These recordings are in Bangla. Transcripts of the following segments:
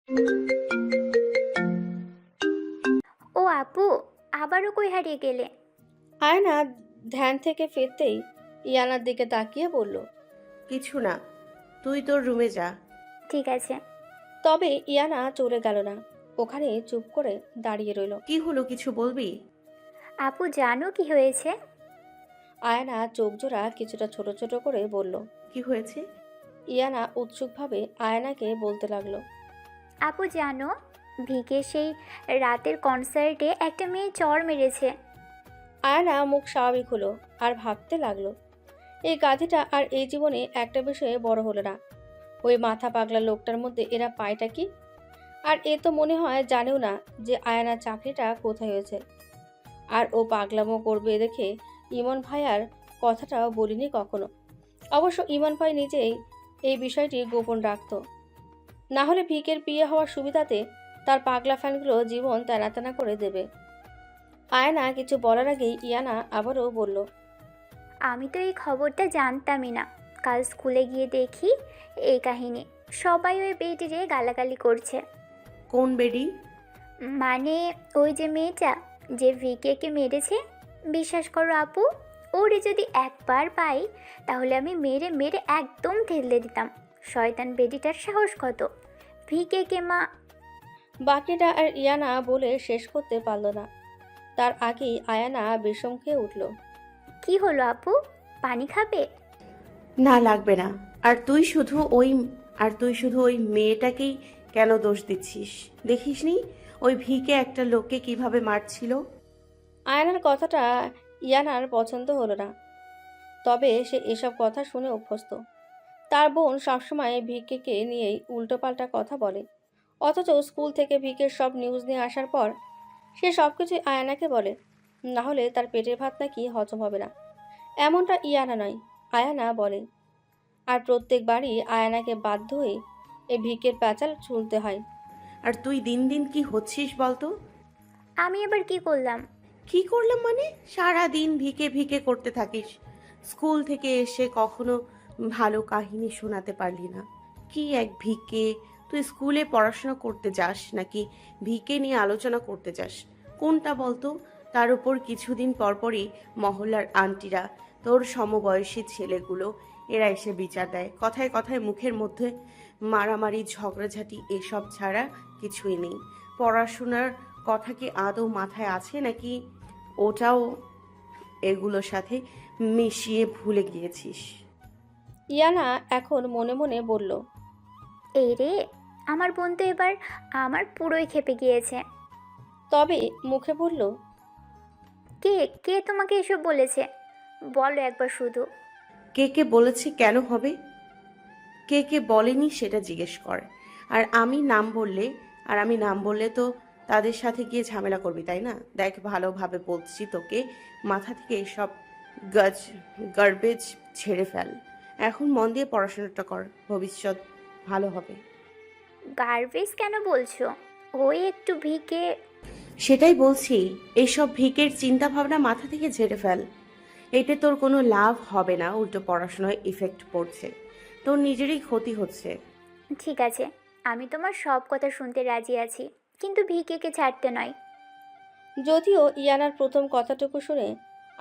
ও আপু, আবারও কই হারিয়ে গেলে? আয়না ধ্যান থেকে ফিরতেই ইয়ানার দিকে তাকিয়ে বলল, কিছু না, তুই তোর রুমে যা। ঠিক আছে। তবে ইয়ানা চলে গেল না, ওখানে চুপ করে দাঁড়িয়ে রইল। কি হলো, কিছু বলবি? আপু জানো কি হয়েছে? আয়না চোখ জোড়া কিছুটা ছোট ছোট করে বলল। কি হয়েছে? ইয়ানা উৎসুকভাবে আয়নাকে বলতে লাগলো। আপু জানো, ভিকে সেই রাতের কনসার্টে একটা মেয়ে চড় মেরেছে। আয়না মুখ স্বাভাবিক হলো আর ভাবতে লাগলো, এই গাধিটা আর এই জীবনে একটা বিষয়ে বড় হলো না। ওই মাথা পাগলা লোকটার মধ্যে এরা পায়টা কি? আর এ তো মনে হয় জানেও না যে আয়নার চাকরিটা কোথায় হয়েছে। আর ও পাগলামো করবে দেখে ইমন ভাইয়ার কথাটাও বলিনি কখনো। অবশ্য ইমন ভাই নিজেই এই বিষয়টি গোপন রাখত, না হলে ভিকের বিয়ে হওয়ার সুবিধাতে তার পাগলা ফ্যানগুলো জীবন তেনা তেনা করে দেবে। আয়না কিছু বলার আগেই ইয়ানা আবারও বলল। আমি তো এই খবরটা জানতামই না। কাল স্কুলে গিয়ে দেখি এই কাহিনী। সবাই ওই বেডিরে গালাগালি করছে। কোন বেডি? মানে ওই যে মেয়েটা যে ভিকেকে মেরেছে। বিশ্বাস করো আপু, ওরে যদি একবার পাই তাহলে আমি মেরে মেরে একদম ঠেলে দিতাম। শয়তান বেডিটার সাহস কত! ভিকেকে মা। বাকিটা আর ইয়ানা বলে শেষ করতে পারল না, তার আগেই আয়ানা বিষম খেয়ে উঠল। কি হলো আপু, পানি খাবে? না, লাগবে না। আর তুই শুধু ওই মেয়েটাকেই কেন দোষ দিচ্ছিস? দেখিসনি ওই ভিকে একটা লোককে কিভাবে মারছিল? আয়নার কথাটা ইয়ানার পছন্দ হলো না, তবে সে এসব কথা শুনে অভ্যস্ত। তার বোন সবসময় ভিকেকে নিয়েই উল্টোপাল্টা কথা বলে, অথচ স্কুল থেকে ভিকের সব নিউজ নিয়ে আসার পর সে সব কিছুই আয়ানাকে বলে, না হলে তার পেটের ভাত নাকি হজম হবে না। এমনটা ইয়ানা নয়, আয়ানা বলে। আর প্রত্যেকবারই আয়ানাকে বাধ্য হয়ে এই ভিকের প্যাচাল শুনতে হয়। আর তুই দিন দিন কি হচ্ছিস বলতো? আমি এবার কি করলাম? কি করলাম মানে? সারা দিন ভিকে ভিকে করতে থাকিস। স্কুল থেকে এসে কখনো ভালো কাহিনী শোনাতে পারলি না। কি এক ভিকে! তুই স্কুলে পড়াশোনা করতে যাস নাকি ভিকে নিয়ে আলোচনা করতে যাস? কোনটা বলতো? তার উপর কিছুদিন পরপরই মহল্লার আন্টিরা, তোর সমবয়সী ছেলেগুলো, এরা এসে বিচার দেয়। কথায় কথায় মুখের মধ্যে মারামারি ঝগড়াঝাটি, এসব ছাড়া কিছুই নেই। পড়াশোনার কথা কি আদৌ মাথায় আছে নাকি ওটাও এগুলোর সাথে মিশিয়ে ভুলে গিয়েছিস? ইয়ানা এখন মনে মনে বলল। এই রে, আমার বোন তো এবার আমার পুরোই খেপে গিয়েছে। তবে মুখে বলল, কে কে তোমাকে এসব বলেছে? বলো একবার শুধু। কে কে বলেছে কেন হবে? কে কে বলেনি সেটা জিজ্ঞেস কর। আর আমি নাম বললে তো তাদের সাথে গিয়ে ঝামেলা করবি, তাই না? দেখ, ভালোভাবে বলছি তোকে, মাথা থেকে এসব গাজ গার্বেজ ছেড়ে ফেল। এখন মন দিয়ে পড়াশোনাটা কর, ভবিষ্যৎ ভালো হবে। গার্বেজ কেন বলছো? ওই একটু ভিকে। সেটাই বলছি, এইসব ভিকের চিন্তা ভাবনা মাথা থেকে ঝেড়ে ফেল। এতে তোর কোনো লাভ হবে না, উল্টো পড়াশোনায় ইফেক্ট পড়ছে, তোর নিজেরই ক্ষতি হচ্ছে। ঠিক আছে, আমি তোমার সব কথা শুনতে রাজি আছি, কিন্তু ভিকেকে ছাড়তে নয়। যদিও ইয়ানার প্রথম কথাটুকু শুনে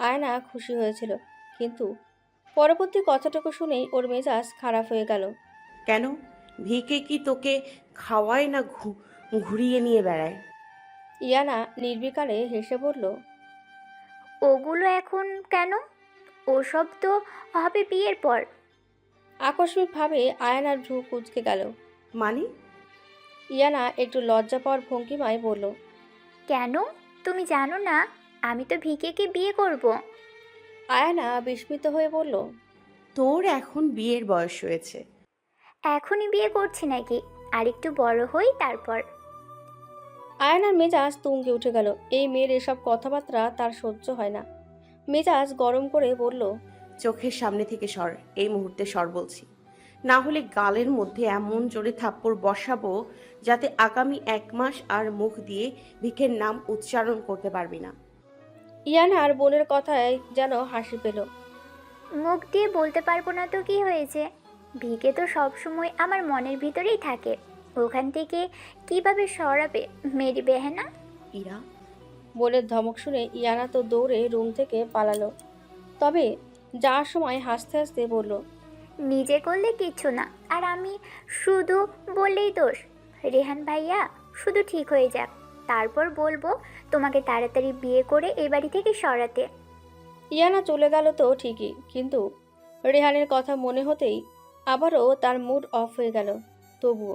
আয়না খুশি হয়েছিল, কিন্তু পরবর্তী কথাটুকু শুনেই ওর মেজাজ খারাপ হয়ে গেল। কেন? ভিকে কি তোকে খাওয়ায় না ঘুরিয়ে নিয়ে বেড়ায়? ইয়ানা নির্বিকারে হেসে বলল। ওগুলো এখন কেন? ওসব তো হবে বিয়ের পর। আকস্মিকভাবে আয়নার ভ্রু কুঁচকে গেল। মানে? ইয়ানা একটু লজ্জা পাওয়ার ভঙ্গিমায় বলল। কেন? তুমি জানো না আমি তো ভিকেকে বিয়ে করব। আয়না বিস্মিত হয়ে বলল। তোর এখন বিয়ের বয়স হয়েছে। এখনই বিয়ে করছি নাকি? আর একটু বড় হই তারপর। আয়নার মেজাজ তুঙ্গে উঠে গেল। এই মেয়ের এসব কথাবার্তা তার সহ্য হয় না। মেজাজ গরম করে বলল। চোখের সামনে থেকে সর, এই মুহূর্তে সর বলছি, না হলে গালের মধ্যে এমন জোরে থাপ্পড় বসাবো যাতে আগামী 1 মাস আর মুখ দিয়ে ভিকের নাম উচ্চারণ করতে পারবি না। ইয়ানার বোনের কথায় যেন হাসি পেল। মুখ দিয়ে বলতে পারবো না তো কি হয়েছে? ভিকে তো সব সময় আমার মনের ভিতরেই থাকে। ওখান থেকে কিভাবে সরাবে মেরি বেহেনা? ইরা, বলে ধমক শুনে ইয়ানা তো দৌড়ে রুম থেকে পালালো। তবে যাওয়ার সময় হাসতে হাসতে বলল, নিজে করলে কিচ্ছু না, আর আমি শুধু বললেই দোষ। রেহান ভাইয়া শুধু ঠিক হয়ে যাক, তারপর বলবো তোমাকে তাড়াতাড়ি বিয়ে করে এই বাড়ি থেকে সরাতে। ইয়ানা চলে গেল তো ঠিকই, কিন্তু রেহানের কথা মনে হতেই আবারও তার মুড অফ হয়ে গেল। তবুও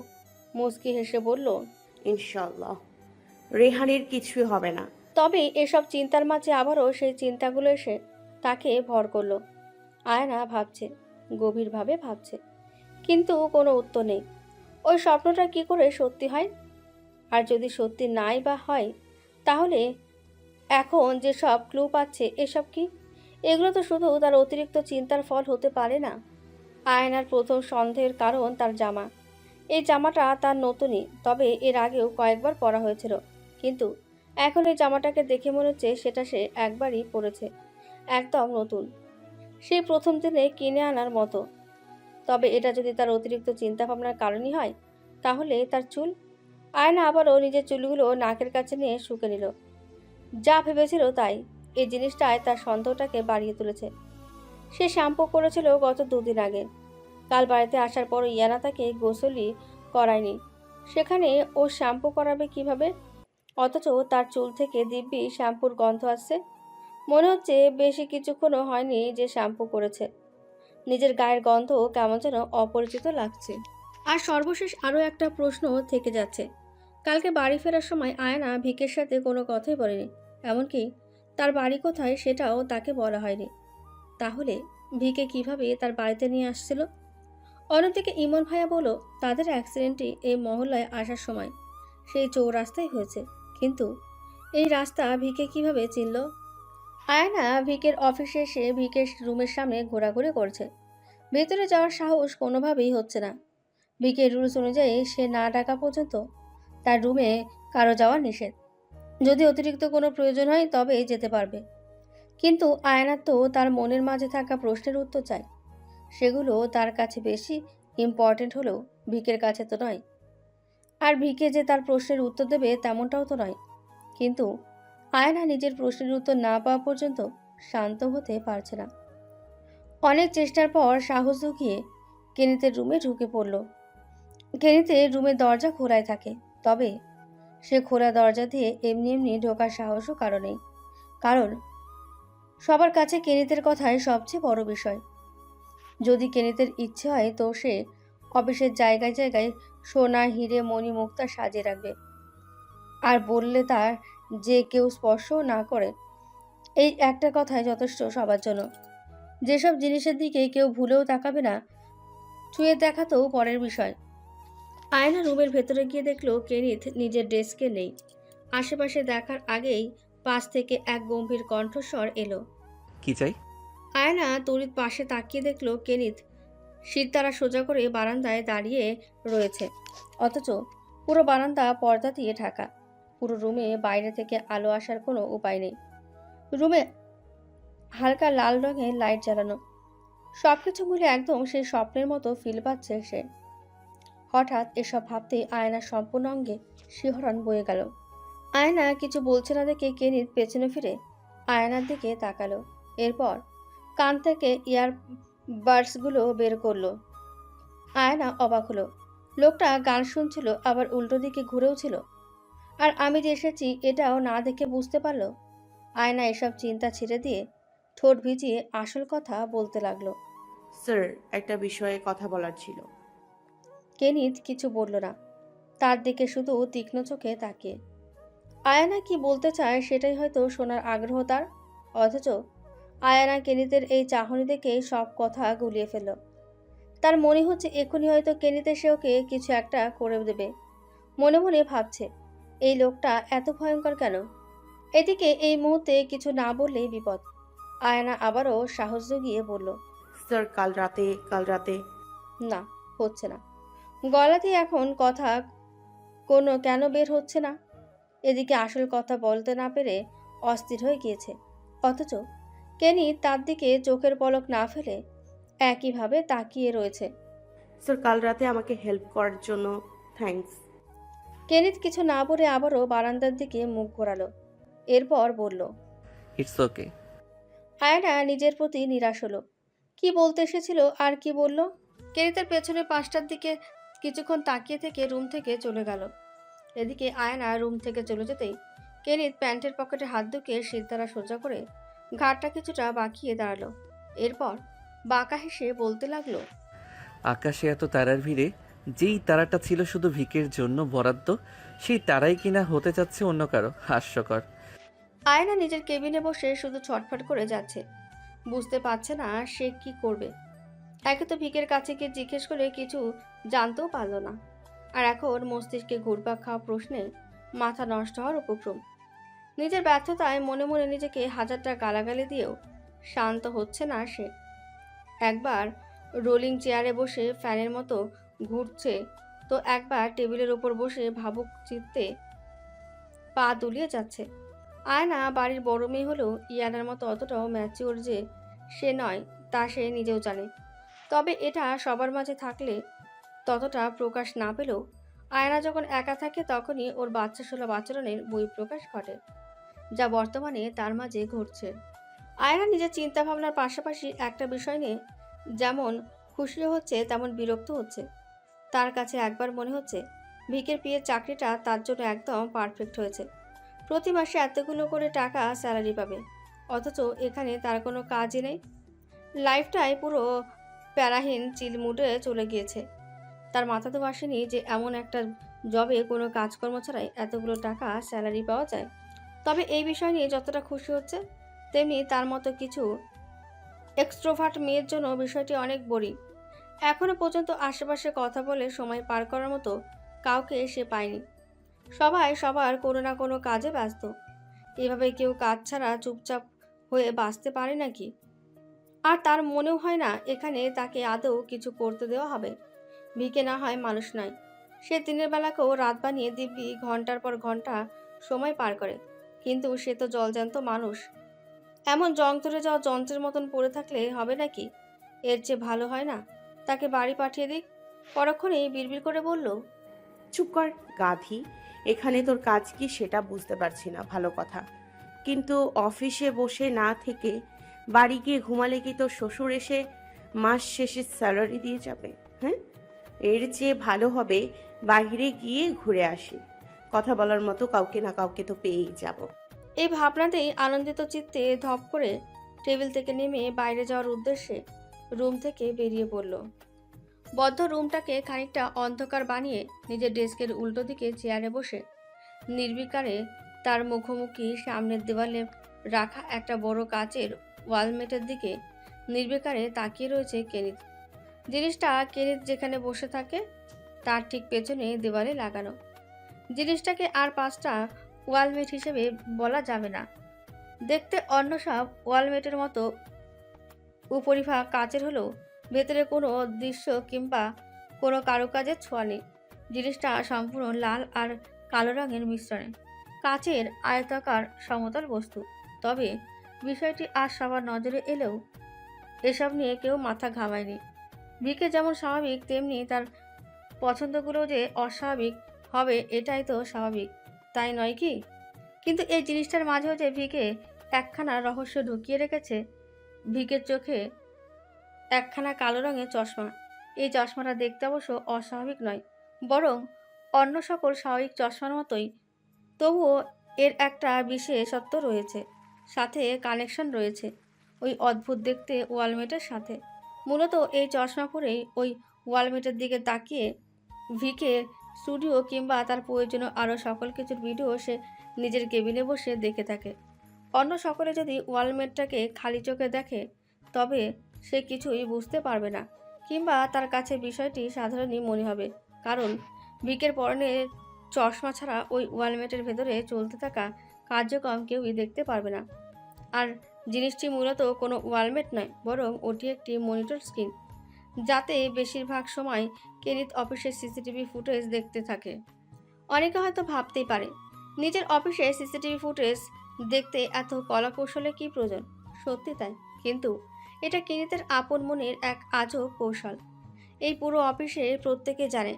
মুচকি হেসে বলল, ইনশাল্লাহ রেহানের কিছুই হবে না। তবে এসব চিন্তার মাঝে আবারও সেই চিন্তাগুলো এসে তাকে ভর করলো। আয়না ভাবছে, গভীরভাবে ভাবছে, কিন্তু কোনো উত্তর নেই। ওই স্বপ্নটা কি করে সত্যি হয়? আর যদি সত্যি নাই বা হয়, তাহলে এখন যে সব ক্লু পাচ্ছে এসব কি? এগুলো তো শুধু তার অতিরিক্ত চিন্তার ফল হতে পারে না। আয়নার প্রথম সন্দেহের কারণ তার জামা। এই জামাটা তার নতুনই, তবে এর আগেও কয়েকবার পরা হয়েছিল, কিন্তু এখন এই জামাটাকে দেখে মনে হচ্ছে সেটা সে একবারই পরেছে, একদম নতুন, সেই প্রথম দিনে কিনে আনার মতো। তবে এটা যদি তার অতিরিক্ত চিন্তা ভাবনার কারণই হয়, তাহলে তার চুল। আয়না আবারও নিজের চুলগুলো নাকের কাছে নিয়ে শুকে নিল। যা ভেবেছিল তাই, এই জিনিসটায় তার সন্দেহটাকে বাড়িয়ে তুলেছে। সে শ্যাম্পু করেছিল গত 2 দিন আগে। কাল বাড়িতে আসার পর ইয়ানা তাকে গোসলই করায়নি। সেখানে ও শ্যাম্পু করাবে কিভাবে? অথচ তার চুল থেকে দিব্যি শ্যাম্পুর গন্ধ আসছে। মনে হচ্ছে বেশি কিছুক্ষণও হয়নি যে শ্যাম্পু করেছে। নিজের গায়ের গন্ধ কেমন যেন অপরিচিত লাগছে। আর সর্বশেষ আরও একটা প্রশ্ন থেকে যাচ্ছে। কালকে বাড়ি ফেরার সময় আয়না ভিকের সাথে কোনো কথাই বলেনি, এমনকি তার বাড়ি কোথায় সেটাও তাকে বলা হয়নি। তাহলে ভিকে কিভাবে তার বাড়িতে নিয়ে আসছিল? অন্যদিকে ইমন ভাইয়া বলল তাদের অ্যাক্সিডেন্টটি এই মহল্লায় আসার সময় সেই চৌরাস্তায় হয়েছে, কিন্তু এই রাস্তা ভিকে কিভাবে চিনল? আয়না ভিকের অফিসে এসে ভিকের রুমের সামনে ঘোরাঘুরি করছে। ভেতরে যাওয়ার সাহস কোনোভাবেই হচ্ছে না। ভিকের রুলস অনুযায়ী সে না ডাকা পর্যন্ত তার রুমে কারো যাওয়া নিষেধ। যদি অতিরিক্ত কোনো প্রয়োজন হয় তবে যেতে পারবে, কিন্তু আয়নার তো তার মনের মাঝে থাকা প্রশ্নের উত্তর চাই। সেগুলো তার কাছে বেশি ইম্পর্টেন্ট হলেও ভিকের কাছে তো নয়। আর ভিকে যে তার প্রশ্নের উত্তর দেবে তেমনটাও তো নয়। কিন্তু আয়না নিজের প্রশ্নের উত্তর না পাওয়া পর্যন্ত শান্ত হতে পারছে না। অনেক চেষ্টার পর সাহস দেখিয়ে কেনিতের রুমে ঢুকে পড়ল। কেনিতের রুমের দরজা খোলাই থাকে, তবে সে খোলা দরজা দিয়ে এমনি এমনি ঢোকার সাহসও কারো নেই। কারণ সবার কাছে কেনিতের কথাই সবচেয়ে বড় বিষয়। যদি কেনিতের ইচ্ছে হয় তো সে অফিসের জায়গায় জায়গায় সোনা হিরে মণি মুক্তা সাজিয়ে রাখবে, আর বললে তার যে কেউ স্পর্শ না করে। এই একটা কথাই যথেষ্ট সবার জন্য। যেসব জিনিসের দিকে কেউ ভুলেও তাকাবে না, ছুঁয়ে দেখাতেও পরের বিষয়। আয়না রুমের ভেতরে গিয়ে দেখলো কেনিথ নিজের ডেস্কে নেই। আশেপাশে দেখার আগেই পাশ থেকে এক গম্ভীর কণ্ঠস্বর এলো। কি চাই? আয়না তড়িৎ পাশে তাকিয়ে দেখলো কেনিথ শিরদাঁড়া সোজা করে বারান্দায় দাঁড়িয়ে রয়েছে, অথচ পুরো বারান্দা পর্দা দিয়ে ঢাকা। পুরো রুমে বাইরে থেকে আলো আসার কোনো উপায় নেই। রুমে হালকা লাল রঙের লাইট জ্বালানো। সবকিছু মিলে একদম সেই স্বপ্নের মতো ফিল পাচ্ছে সে। হঠাৎ এসব ভাবতেই আয়নার সম্পূর্ণ অঙ্গে শিহরণ বয়ে গেল। আয়না কিছু বলছে না দেখে কেনিথ পেছনে ফিরে আয়নার দিকে তাকালো। এরপর কান থেকে ইয়ার বাডসগুলো বের করলো। আয়না অবাক হলো। লোকটা গান শুনছিল, আবার উল্টো দিকে ঘুরেও ছিল। আর আমি যে এসেছি এটাও না দেখে বুঝতে পারলো। আয়না এসব চিন্তা ছেড়ে দিয়ে ঠোঁট ভিজিয়ে আসল কথা বলতে লাগলো। স্যার, একটা বিষয়ে কথা বলার ছিল। কেনিথ কিছু বলল না, তার দিকে শুধু তীক্ষ্ণ চোখে তাকিয়ে। আয়না কি বলতে চায় সেটাই হয়তো শোনার আগ্রহ তার, অথচ আয়না কেনিতের এই চাহনি দেখে সব কথা গুলিয়ে ফেলল। তার মনে হচ্ছে এখনই হয়তো কেনিত এসে ওকে কিছু একটা করে দেবে। মনে মনে ভাবছে এই লোকটা এত ভয়ঙ্কর কেন। এদিকে এই মুহূর্তে কিছু না বললেই বিপদ। আয়না আবারও সাহস জুগিয়ে বলল, স্যার, কাল রাতে না, হচ্ছে না। গলাতে এখন কথা কোনো কেন বের হচ্ছে না। এদিকে আসল কথা বলতে না পেরে অস্থির হয়ে গিয়েছে, অথচ কেনি তার দিকে চোখের পলক না ফেলে একইভাবে তাকিয়ে রয়েছে। স্যার, কাল রাতে আমাকে হেল্প করার জন্য থ্যাঙ্কস। কেনিত কিছু না বলে আবারও বারান্দার দিকে মুখ ঘোরালো। এরপর বলল, ইটস ওকে। আয়না নিজের প্রতি নিরাশ হলো। কি বলতে এসেছিল আর কি বলল। কেনিতের পেছনে পাশটার দিকে কিছুক্ষণ তাকিয়ে থেকে রুম থেকে চলে গেল। এদিকে আয়না রুম থেকে চলে যেতেই কেনিত প্যান্টের পকেটে হাত ঢুকিয়ে সিদ্ধারা সোজা করে ঘাটটা কিছুটা বাঁকিয়ে দাঁড়ালো। এরপর বাঁকা হেসে বলতে লাগলো, আকাশে এত তারার ভিড়ে যেই তারাটা ছিল শুধু ভিকের জন্য বরাদ্দ, সেই তারাই কিনা হতে যাচ্ছে অন্য কারো। হাস্যকর। আয়না নিজের কেবিনে বসে শুধু ছটফট করে যাচ্ছে। বুঝতে পারছে না সে কি করবে। একে তো ভিকের কাছে গিয়ে জিজ্ঞেস করে কিছু জানতেও পারল না, আর এখন মস্তিষ্কে ঘুরপাক খাওয়া প্রশ্নে মাথা নষ্ট হওয়ার উপক্রম। নিজের ব্যর্থতায় মনে মনে নিজেকে হাজারটা গালাগালি দিয়েও শান্ত হচ্ছে না সে। একবার রোলিং চেয়ারে বসে ফ্যানের মতো ঘুরছে, তো একবার টেবিলের ওপর বসে ভাবুক চিত্তে পা দুলিয়ে যাচ্ছে। আয়না বাড়ির বড় মেয়ে হলেও ইয়ানার মতো অতটাও ম্যাচিওর যে সে নয় তা সে নিজেও জানে। তবে এটা সবার মাঝে থাকলে ততটা প্রকাশ না পেলেও আয়না যখন একা থাকে তখনই ওর বাচ্চা সুলভ আচরণের বহিঃপ্রকাশ ঘটে, যা বর্তমানে তার মাঝে ঘটছে। আয়না নিজের চিন্তা ভাবনার পাশাপাশি একটা বিষয় নিয়ে যেমন খুশিও হচ্ছে তেমন বিরক্ত হচ্ছে। তার কাছে একবার মনে হচ্ছে ভিকের বিয়ের চাকরিটা তার জন্য একদম পারফেক্ট হয়েছে। প্রতি মাসে এতগুলো করে টাকা স্যালারি পাবে, অথচ এখানে তার কোনো কাজই নেই। লাইফটাই পুরো প্যারাহীন চিল মুডে চলে গিয়েছে। তার মাথাতেও আসেনি যে এমন একটা জবে কোনো কাজকর্ম ছাড়াই এতগুলো টাকা স্যালারি পাওয়া যায়। তবে এই বিষয় নিয়ে যতটা খুশি হচ্ছে, তেমনি তার মতো কিছু এক্সট্রোভার্ট মেয়ের জন্য বিষয়টি অনেক বোরিং। এখনো পর্যন্ত আশেপাশে কথা বলে সময় পার করার মতো কাউকে সে পায়নি। সবাই সবার কোনো না কোনো কাজে ব্যস্ত। এভাবে কেউ কাজ ছাড়া চুপচাপ হয়ে বাঁচতে পারে নাকি? আর তার মনেও হয় না এখানে তাকে আদৌ কিছু করতে দেওয়া হবে। ভিকে না হয় মানুষ নয়, সে দিনের বেলাকেও রাত বানিয়ে দিব্যি ঘন্টার পর ঘন্টা সময় পার করে, কিন্তু সে তো জলজ্যান্ত মানুষ। এমন জং ধরে যাওয়া যন্ত্রের মতন পড়ে থাকলে হবে নাকি? এর চেয়ে ভালো হয় না তাকে বাড়ি পাঠিয়ে দিক। পরক্ষণেই বিড়বিড় করে বলল, চুপ কর গাধি। এখানে তোর কাজ কি সেটা বুঝতে পারছি না, ভালো কথা। কিন্তু অফিসে বসে না থেকে বাড়ি গিয়ে ঘুমালে কি তোর শ্বশুর এসে মাস শেষে স্যালারি দিয়ে যাবে? হ্যাঁ, এর চেয়ে ভালো হবে বাইরে গিয়ে ঘুরে আসি। কথা বলার মতো কাউকে না কাউকে তো পেয়েই যাব। এই ভাবনাতেই আনন্দিত চিত্তে ধপ করে টেবিল থেকে নেমে বাইরে যাওয়ার উদ্দেশ্যে রুম থেকে বেরিয়ে পড়ল। বদ্ধ রুমটাকে খানিকটা অন্ধকার বানিয়ে নিজের ডেস্কের উল্টো দিকে চেয়ারে বসে নির্বিকারে তার মুখোমুখি সামনের দেওয়ালে রাখা একটা বড় কাচের ওয়ালমেটের দিকে নির্বিকারে তাকিয়ে রয়েছে কেনিত। জিনিসটা কেনিত যেখানে বসে থাকে তার ঠিক পেছনে দেওয়ালে লাগানো। জিনিসটাকে আর 5টা ওয়ালমেট হিসেবে বলা যাবে না। দেখতে অন্য সব ওয়ালমেটের মতো উপরিভাগ কাচের হলেও ভেতরে কোনো দৃশ্য কিংবা কোনো কারুকাজের ছোঁয়া নেই। জিনিসটা সম্পূর্ণ লাল আর কালো রঙের মিশ্রণে কাচের আয়তাকার সমতল বস্তু। তবে বিষয়টি আজ সবার নজরে এলেও এসব নিয়ে কেউ মাথা ঘামায়নি। ভিকে যেমন স্বাভাবিক তেমনি তার পছন্দগুলো যে অস্বাভাবিক হবে এটাই তো স্বাভাবিক, তাই নয় কি? কিন্তু এই জিনিসটার মাঝেও যে ভিকে একখানা রহস্য ঢুকিয়ে রেখেছে। ভিকের চোখে একখানা কালো রঙের চশমা। এই চশমাটা দেখতে অবশ্য অস্বাভাবিক নয়, বরং অন্য সকল স্বাভাবিক চশমার মতোই, তবুও এর একটা বিশেষত্ব রয়েছে, সাথে কানেকশন রয়েছে ওই অদ্ভুত দেখতে ওয়ালমেটের সাথে। মূলত এই চশমা পরেই ওই ওয়ালমেটের দিকে তাকিয়ে ভিকে স্টুডিও কিংবা তার প্রয়োজনীয় আরও সকল কিছুর ভিডিও সে নিজের কেবিনে বসে দেখে থাকে। অন্য সকলে যদি ওয়ালমেটটাকে খালি চোখে দেখে তবে সে কিছুই বুঝতে পারবে না, কিংবা তার কাছে বিষয়টি সাধারণই মনে হবে, কারণ ভিকের পরনে চশমা ছাড়া ওই ওয়ালমেটের ভেতরে চলতে থাকা কার্যক্রম কেউই দেখতে পারবে না। আর জিনিসটি মূলত কোনো ওয়ালমেট নয়, বরং ওটি একটি মনিটর স্ক্রিন, যাতে বেশিরভাগ সময় কেনিত অফিসের সিসিটিভি ফুটেজ দেখতে থাকে। অনেকে হয়তো ভাবতেই পারে নিজের অফিসে সিসিটিভি ফুটেজ দেখতে এত কলাকৌশলে কী প্রয়োজন। সত্যি তাই, কিন্তু এটা কেনিতের আপন মনের এক আজব কৌশল। এই পুরো অফিসে প্রত্যেকে জানে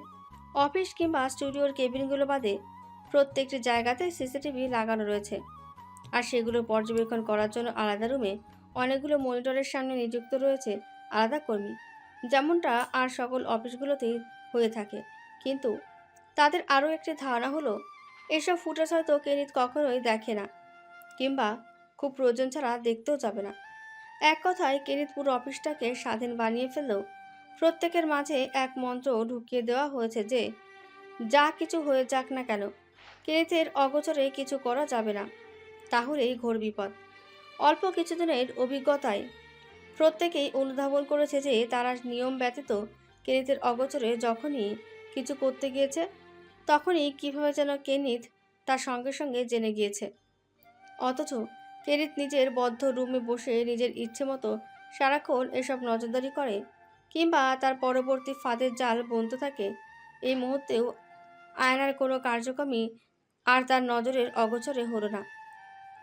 অফিস কিংবা স্টুডিওর কেবিনগুলো বাদে প্রত্যেকটি জায়গাতে সিসিটিভি লাগানো রয়েছে। আর সেগুলো পর্যবেক্ষণ করার জন্য আলাদা রুমে অনেকগুলো মনিটরের সামনে নিযুক্ত রয়েছে আলাদা কর্মী, যেমনটা আর সকল অফিসগুলোতেই হয়ে থাকে। কিন্তু তাদের আরও একটি ধারণা হলো, এসব ফুটেজ হয়তো কেনিত কখনোই দেখে না, কিংবা খুব প্রয়োজন ছাড়া দেখতেও যাবে না। এক কথায় কেনিত পুরো অফিসটাকে স্বাধীন বানিয়ে ফেললেও প্রত্যেকের মাঝে এক মন্ত্র ঢুকিয়ে দেওয়া হয়েছে যে যা কিছু হয়ে যাক না কেন, কেনিতের অগোচরে কিছু করা যাবে না, তাহলেই ঘোর বিপদ। অল্প কিছুদিনের অভিজ্ঞতায় প্রত্যেকেই অনুধাবন করেছে যে তারা নিয়ম ব্যতীত কেনিতের অগোচরে যখনই কিছু করতে গিয়েছে, তখনই কিভাবে যেন কেনিত তার সঙ্গে সঙ্গে জেনে গিয়েছে। অথচ কেনিত নিজের বদ্ধ রুমে বসে নিজের ইচ্ছে মতো সারাক্ষণ এসব নজরদারি করে, কিংবা তার পরবর্তী ফাঁদের জাল বুনতে থাকে। এই মুহূর্তেও আয়নার কোনো কার্যক্রমই আর তার নজরের অগোচরে হলো না।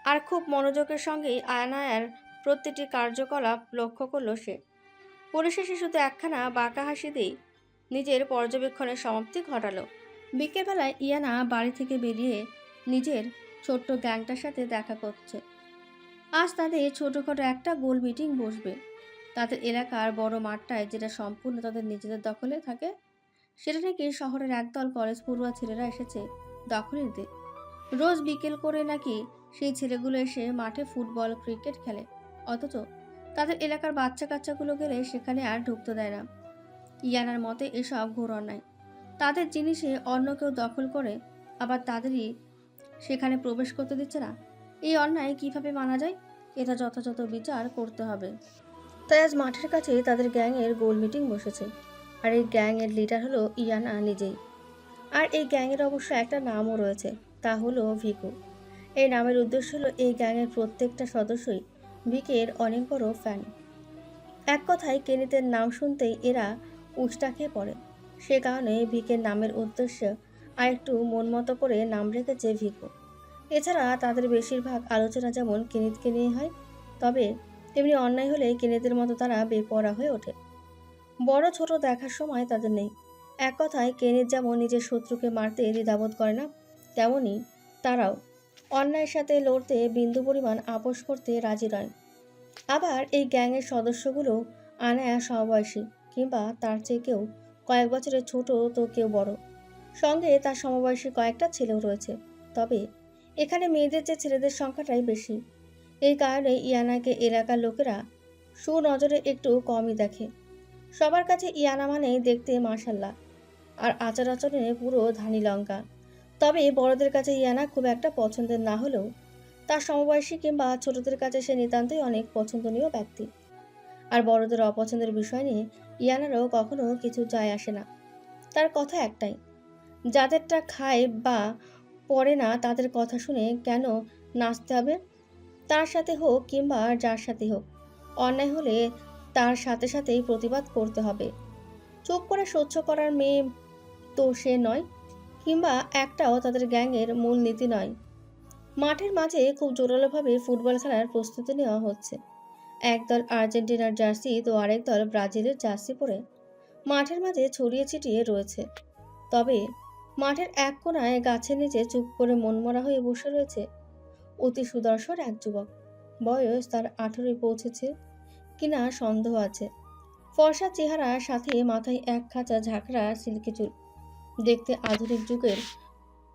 আর খুব মনোযোগের সঙ্গেই আয়নার প্রতিটি কার্যকলাপ লক্ষ্য করল সে। পরিশেষে শুধু একখানা বাঁকা হাসি দিয়েই নিজের পর্যবেক্ষণের সমাপ্তি ঘটালো। বিকেলবেলায় ইয়ানা বাড়ি থেকে বেরিয়ে নিজের ছোট্ট গ্যাংটার সাথে দেখা করছে। আজ তাদের ছোটোখাটো একটা গোল মিটিং বসবে। তাদের এলাকার বড় মাঠটায়, যেটা সম্পূর্ণ তাদের নিজেদের দখলে থাকে, সেটা নাকি শহরের একদল কলেজ পড়ুয়া ছেলেরা এসেছে দখলে নিতে। রোজ বিকেল করে নাকি সেই ছেলেগুলো এসে মাঠে ফুটবল ক্রিকেট খেলে, অথচ তাদের এলাকার বাচ্চা কাচ্চাগুলো গেলে সেখানে আর ঢুকতে দেয় না। ইয়ানার মতে এসব ঘোর অন্যায়। তাদের জিনিসে অন্য কেউ দখল করে আবার তাদেরই সেখানে প্রবেশ করতে দিচ্ছে না। এই অন্যায় কিভাবে মানা যায়? এটা যথাযথ বিচার করতে হবে। তাই আজ মাঠের কাছে তাদের গ্যাংয়ের গোল মিটিং বসেছে। আর এই গ্যাংয়ের লিডার হলো ইয়ানা নিজেই। আর এই গ্যাংয়ের অবশ্য একটা নামও রয়েছে, তা হলো ভিকু। এই নামের উদ্দেশ্য হলো এই গ্যাংয়ের প্রত্যেকটা সদস্যই ভিকের অনেক বড় ফ্যান। এক কথায় কেনিতের নাম শুনতেই এরা উষ্টা খেয়ে পড়ে। সে কারণে ভিকের নামের উদ্দেশ্য আর একটু মন মতো করে নাম রেখেছে ভিকু। এছাড়া তাদের বেশিরভাগ আলোচনা যেমন কেনিতকে নিয়ে হয়, তবে তেমনি অন্যায় হলে কেনিতের মতো তারা বেপরোয়া হয়ে ওঠে। বড় ছোট দেখার সময় তাদের নেই। এক কথায় কেনিত যেমন নিজের শত্রুকে মারতে দ্বিধাবোধ করে না, তেমনি তারাও অন্যায়ের সাথে লড়তে বিন্দু পরিমাণ আপোষ করতে রাজি নয়। আবার এই গ্যাংয়ের সদস্যগুলো আনায়া সমবয়সী, কিংবা তার চেয়ে কেউ কয়েক বছরের ছোট, তো কেউ বড়। সঙ্গে তার সমবয়সী কয়েকটা ছেলেও রয়েছে। তবে এখানে মেয়েদের চেয়ে ছেলেদের সংখ্যাটাই বেশি। এই কারণে ইয়ানাকে এলাকার লোকেরা সুনজরে একটু কমই দেখে। সবার কাছে ইয়ানা মানে দেখতে মাশাল্লাহ, আর আচার আচরণে পুরো ধানি লঙ্কা। তবে বড়দের কাছে ইয়ানা খুব একটা পছন্দের না হলেও তার সমবয়সী কিংবা ছোটদের কাছে সে নিতান্তই অনেক পছন্দনীয় ব্যক্তি। আর বড়দের অপছন্দের বিষয় নিয়ে ইয়ানারও কখনো কিছু যায় আসে না। তার কথা একটাই, যাদেরটা খায় বা পড়ে না তাদের কথা শুনে কেন নাচতে হবে? তার সাথে হোক কিংবা যার সাথে হোক, অন্যায় হলে তার সাথে সাথেই প্রতিবাদ করতে হবে। চুপ করে সহ্য করার মেয়ে তো সে নয়, কিংবা একটাও তাদের গ্যাংয়ের মূল নীতি নয়। মাঠের মাঝে খুব জোরালোভাবে ফুটবল খেলার প্রস্তুতি নেওয়া হচ্ছে। একদল আর্জেন্টিনার জার্সি তো আরেক দল ব্রাজিলের জার্সি পরে মাঠের মাঝে ছড়িয়ে ছিটিয়ে রয়েছে। তবে মাঠের এক কোণায় গাছের নিচে চুপ করে মনমরা হয়ে বসে রয়েছে অতি সুদর্শন এক যুবক। বয়স তার 18 পৌঁছেছে কিনা সন্দেহ আছে। ফর্সা চেহারার সাথে মাথায় এক খাঁচা ঝাঁকড়া সিল্কি চুল, দেখতে আধুনিক যুগের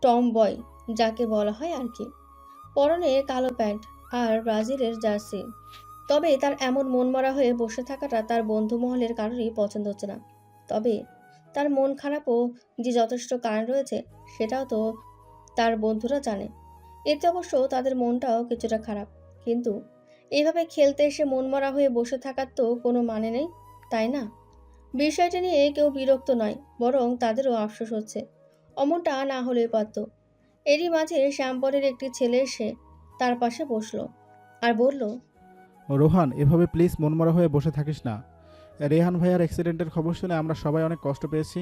টম বয় যাকে বলা হয় আর কি। পরনে কালো প্যান্ট আর ব্রাজিলের জার্সি। তবে তার এমন মনমরা হয়ে বসে থাকাটা তার বন্ধু মহলের কারোরই পছন্দ হচ্ছে না। তবে তার মন খারাপও যে যথেষ্ট কারণ রয়েছে সেটাও তো তার বন্ধুরা জানে। এতে অবশ্য তাদের মনটাও কিছুটা খারাপ। কিন্তু এইভাবে খেলতে এসে মনমরা হয়ে বসে থাকার তো কোনো মানে নেই, তাই না? বিষয়টা নিয়ে কেউ বিরক্ত নয়, বরং তাদেরও আফসোস হচ্ছে। অমনটা না হলেই পারত। এরই মাঝে শ্যামপরের একটি ছেলে এসে তার পাশে বসলো আর বলল, রোহান, এভাবে প্লিজ মনমরা হয়ে বসে থাকিস না। রেহান ভাইয়ার অ্যাক্সিডেন্টের খবর শুনে আমরা সবাই অনেক কষ্ট পেয়েছি।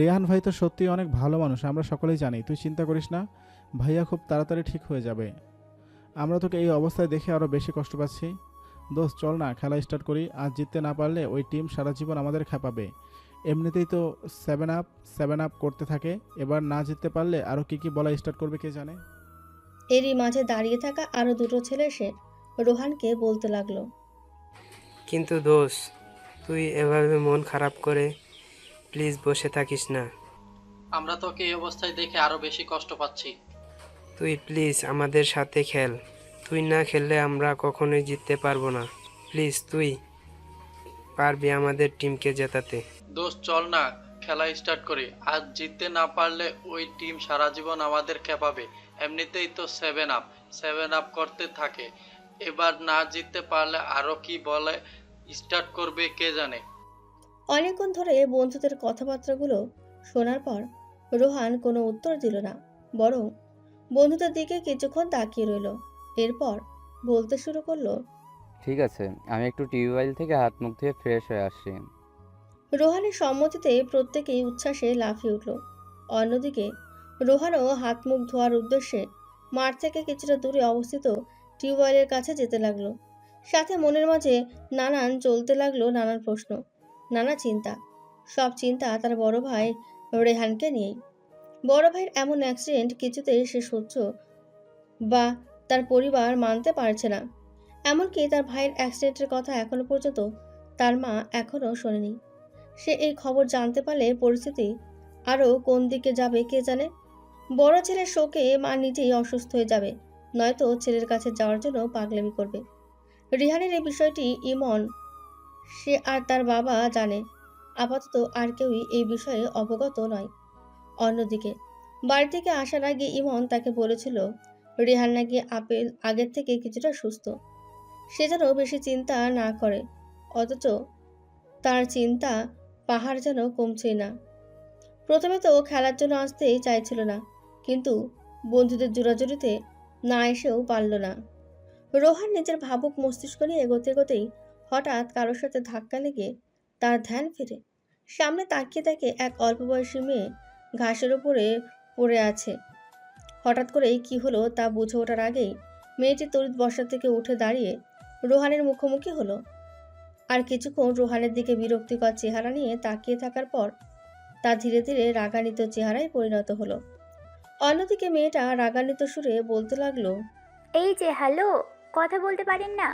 রেহান ভাই তো সত্যিই অনেক ভালো মানুষ, আমরা সকলেই জানি। তুই চিন্তা করিস না, ভাইয়া খুব তাড়াতাড়ি ঠিক হয়ে যাবে। আমরা তোকে এই অবস্থায় দেখে আরও বেশি কষ্ট পাচ্ছি। দোস্ত, চল না খেলা স্টার্ট করি। আজ জিততে না পারলে ওই টিম সারা জীবন আমাদের খেপাবে। এমনিতেই তো 7 আপ করতে থাকে, এবার না জিততে পারলে আরও কি বলা স্টার্ট করবে কে জানে। এরই মাঝে দাঁড়িয়ে থাকা আরও দুটো ছেলে এসে রোহানকে বলতে লাগলো। কিন্তু দোষ, তুই এভাবে মন খারাপ করে প্লিজ বসে থাকিস না। আমরা তোকে এই অবস্থায় দেখে আরো বেশি কষ্ট পাচ্ছি। তুই প্লিজ আমাদের সাথে খেল। তুই না খেললে আমরা কখনোই জিততে পারবো না। প্লিজ তুই পারবি আমাদের টিমকে জেতাতে। দোস্ত চল না খেলা স্টার্ট করি। আজ জিততে না পারলে ওই টিম সারা জীবন আমাদের খেপাবে। এমনিতেই তো 7 আপ করতে থাকে, এবার না জিততে পারলে আরো কি বলে স্টার্ট করবে কে জানে। অনেকক্ষণ ধরে বন্ধুদের কথাবার্তাগুলো শোনার পর রোহান কোনো উত্তর দিল না, বরং বন্ধুদের দিকে কিছুক্ষণ তাকিয়ে রইল। এরপর বলতে শুরু করলো। ঠিক আছে, আমি একটু টিউবওয়েল থেকে হাত মুখ ধুয়ে ফ্রেশ হয়ে আসছি। রোহানের সম্মতিতে প্রত্যেকেই উচ্ছ্বাসে লাফিয়ে উঠল। অন্যদিকে রোহানও হাত মুখ ধোয়ার উদ্দেশ্যে মাঠ থেকে কিছুটা দূরে অবস্থিত টিউবওয়েলের কাছে যেতে লাগলো। সাথে মনের মাঝে চলতে লাগলো নানান প্রশ্ন, নানা চিন্তা। সব চিন্তা তার বড় ভাই রেহানকে নিয়েই। বড় ভাইয়ের এমন অ্যাক্সিডেন্ট কিছুতেই সে সহ্য বা তার পরিবার মানতে পারছে না। এমনকি তার ভাইয়ের অ্যাক্সিডেন্টের কথা এখনো পর্যন্ত তার মা এখনও শোনেনি। সে এই খবর জানতে পারলে পরিস্থিতি আরও কোন দিকে যাবে কে জানে। বড় ছেলের শোকে মা নিজেই অসুস্থ হয়ে যাবে, নয়তো ছেলের কাছে যাওয়ার জন্য পাগলামি করবে। রিহানের এই বিষয়টি ইমন, সে আর তার বাবা জানে। আপাতত আর কেউই এই বিষয়ে অবগত নয়। অন্যদিকে বাড়ি থেকে আসার আগে ইমন তাকে বলেছিল রিহান নাকি আগের থেকে কিছুটা সুস্থ। সে যেন বেশি চিন্তা না করে, অথচ তার চিন্তা পাহাড় যেন কমছেই না। প্রথমে তো খেলার জন্য আসতেই চাইছিল না, কিন্তু বন্ধুদের জোরাজুরিতে না এসেও পারল না। রোহান নিজের ভাবুক মস্তিষ্ক নিয়ে এগোতে এগোতেই হঠাৎ কারোর সাথে ধাক্কা লেগে তার ধ্যান ফিরে। সামনে তাকিয়ে দেখে এক অল্প বয়সী মেয়ে ঘাসের উপরে পড়ে আছে। হঠাৎ করেই কি হলো তা বুঝে ওঠার আগেই মেয়েটি তড়িৎ বসা থেকে উঠে দাঁড়িয়ে রোহানের মুখোমুখি হলো। আর কিছুক্ষণ রোহানের দিকে বিরক্তিকর চেহারা নিয়ে তাকিয়ে থাকার পর তা ধীরে ধীরে রাগান্বিত চেহারায় পরিণত হলো। অন্যদিকে মেয়েটা রাগান্বিত সুরে বলতে লাগলো। এই যে হ্যালো, কথা বলতে পারেন না?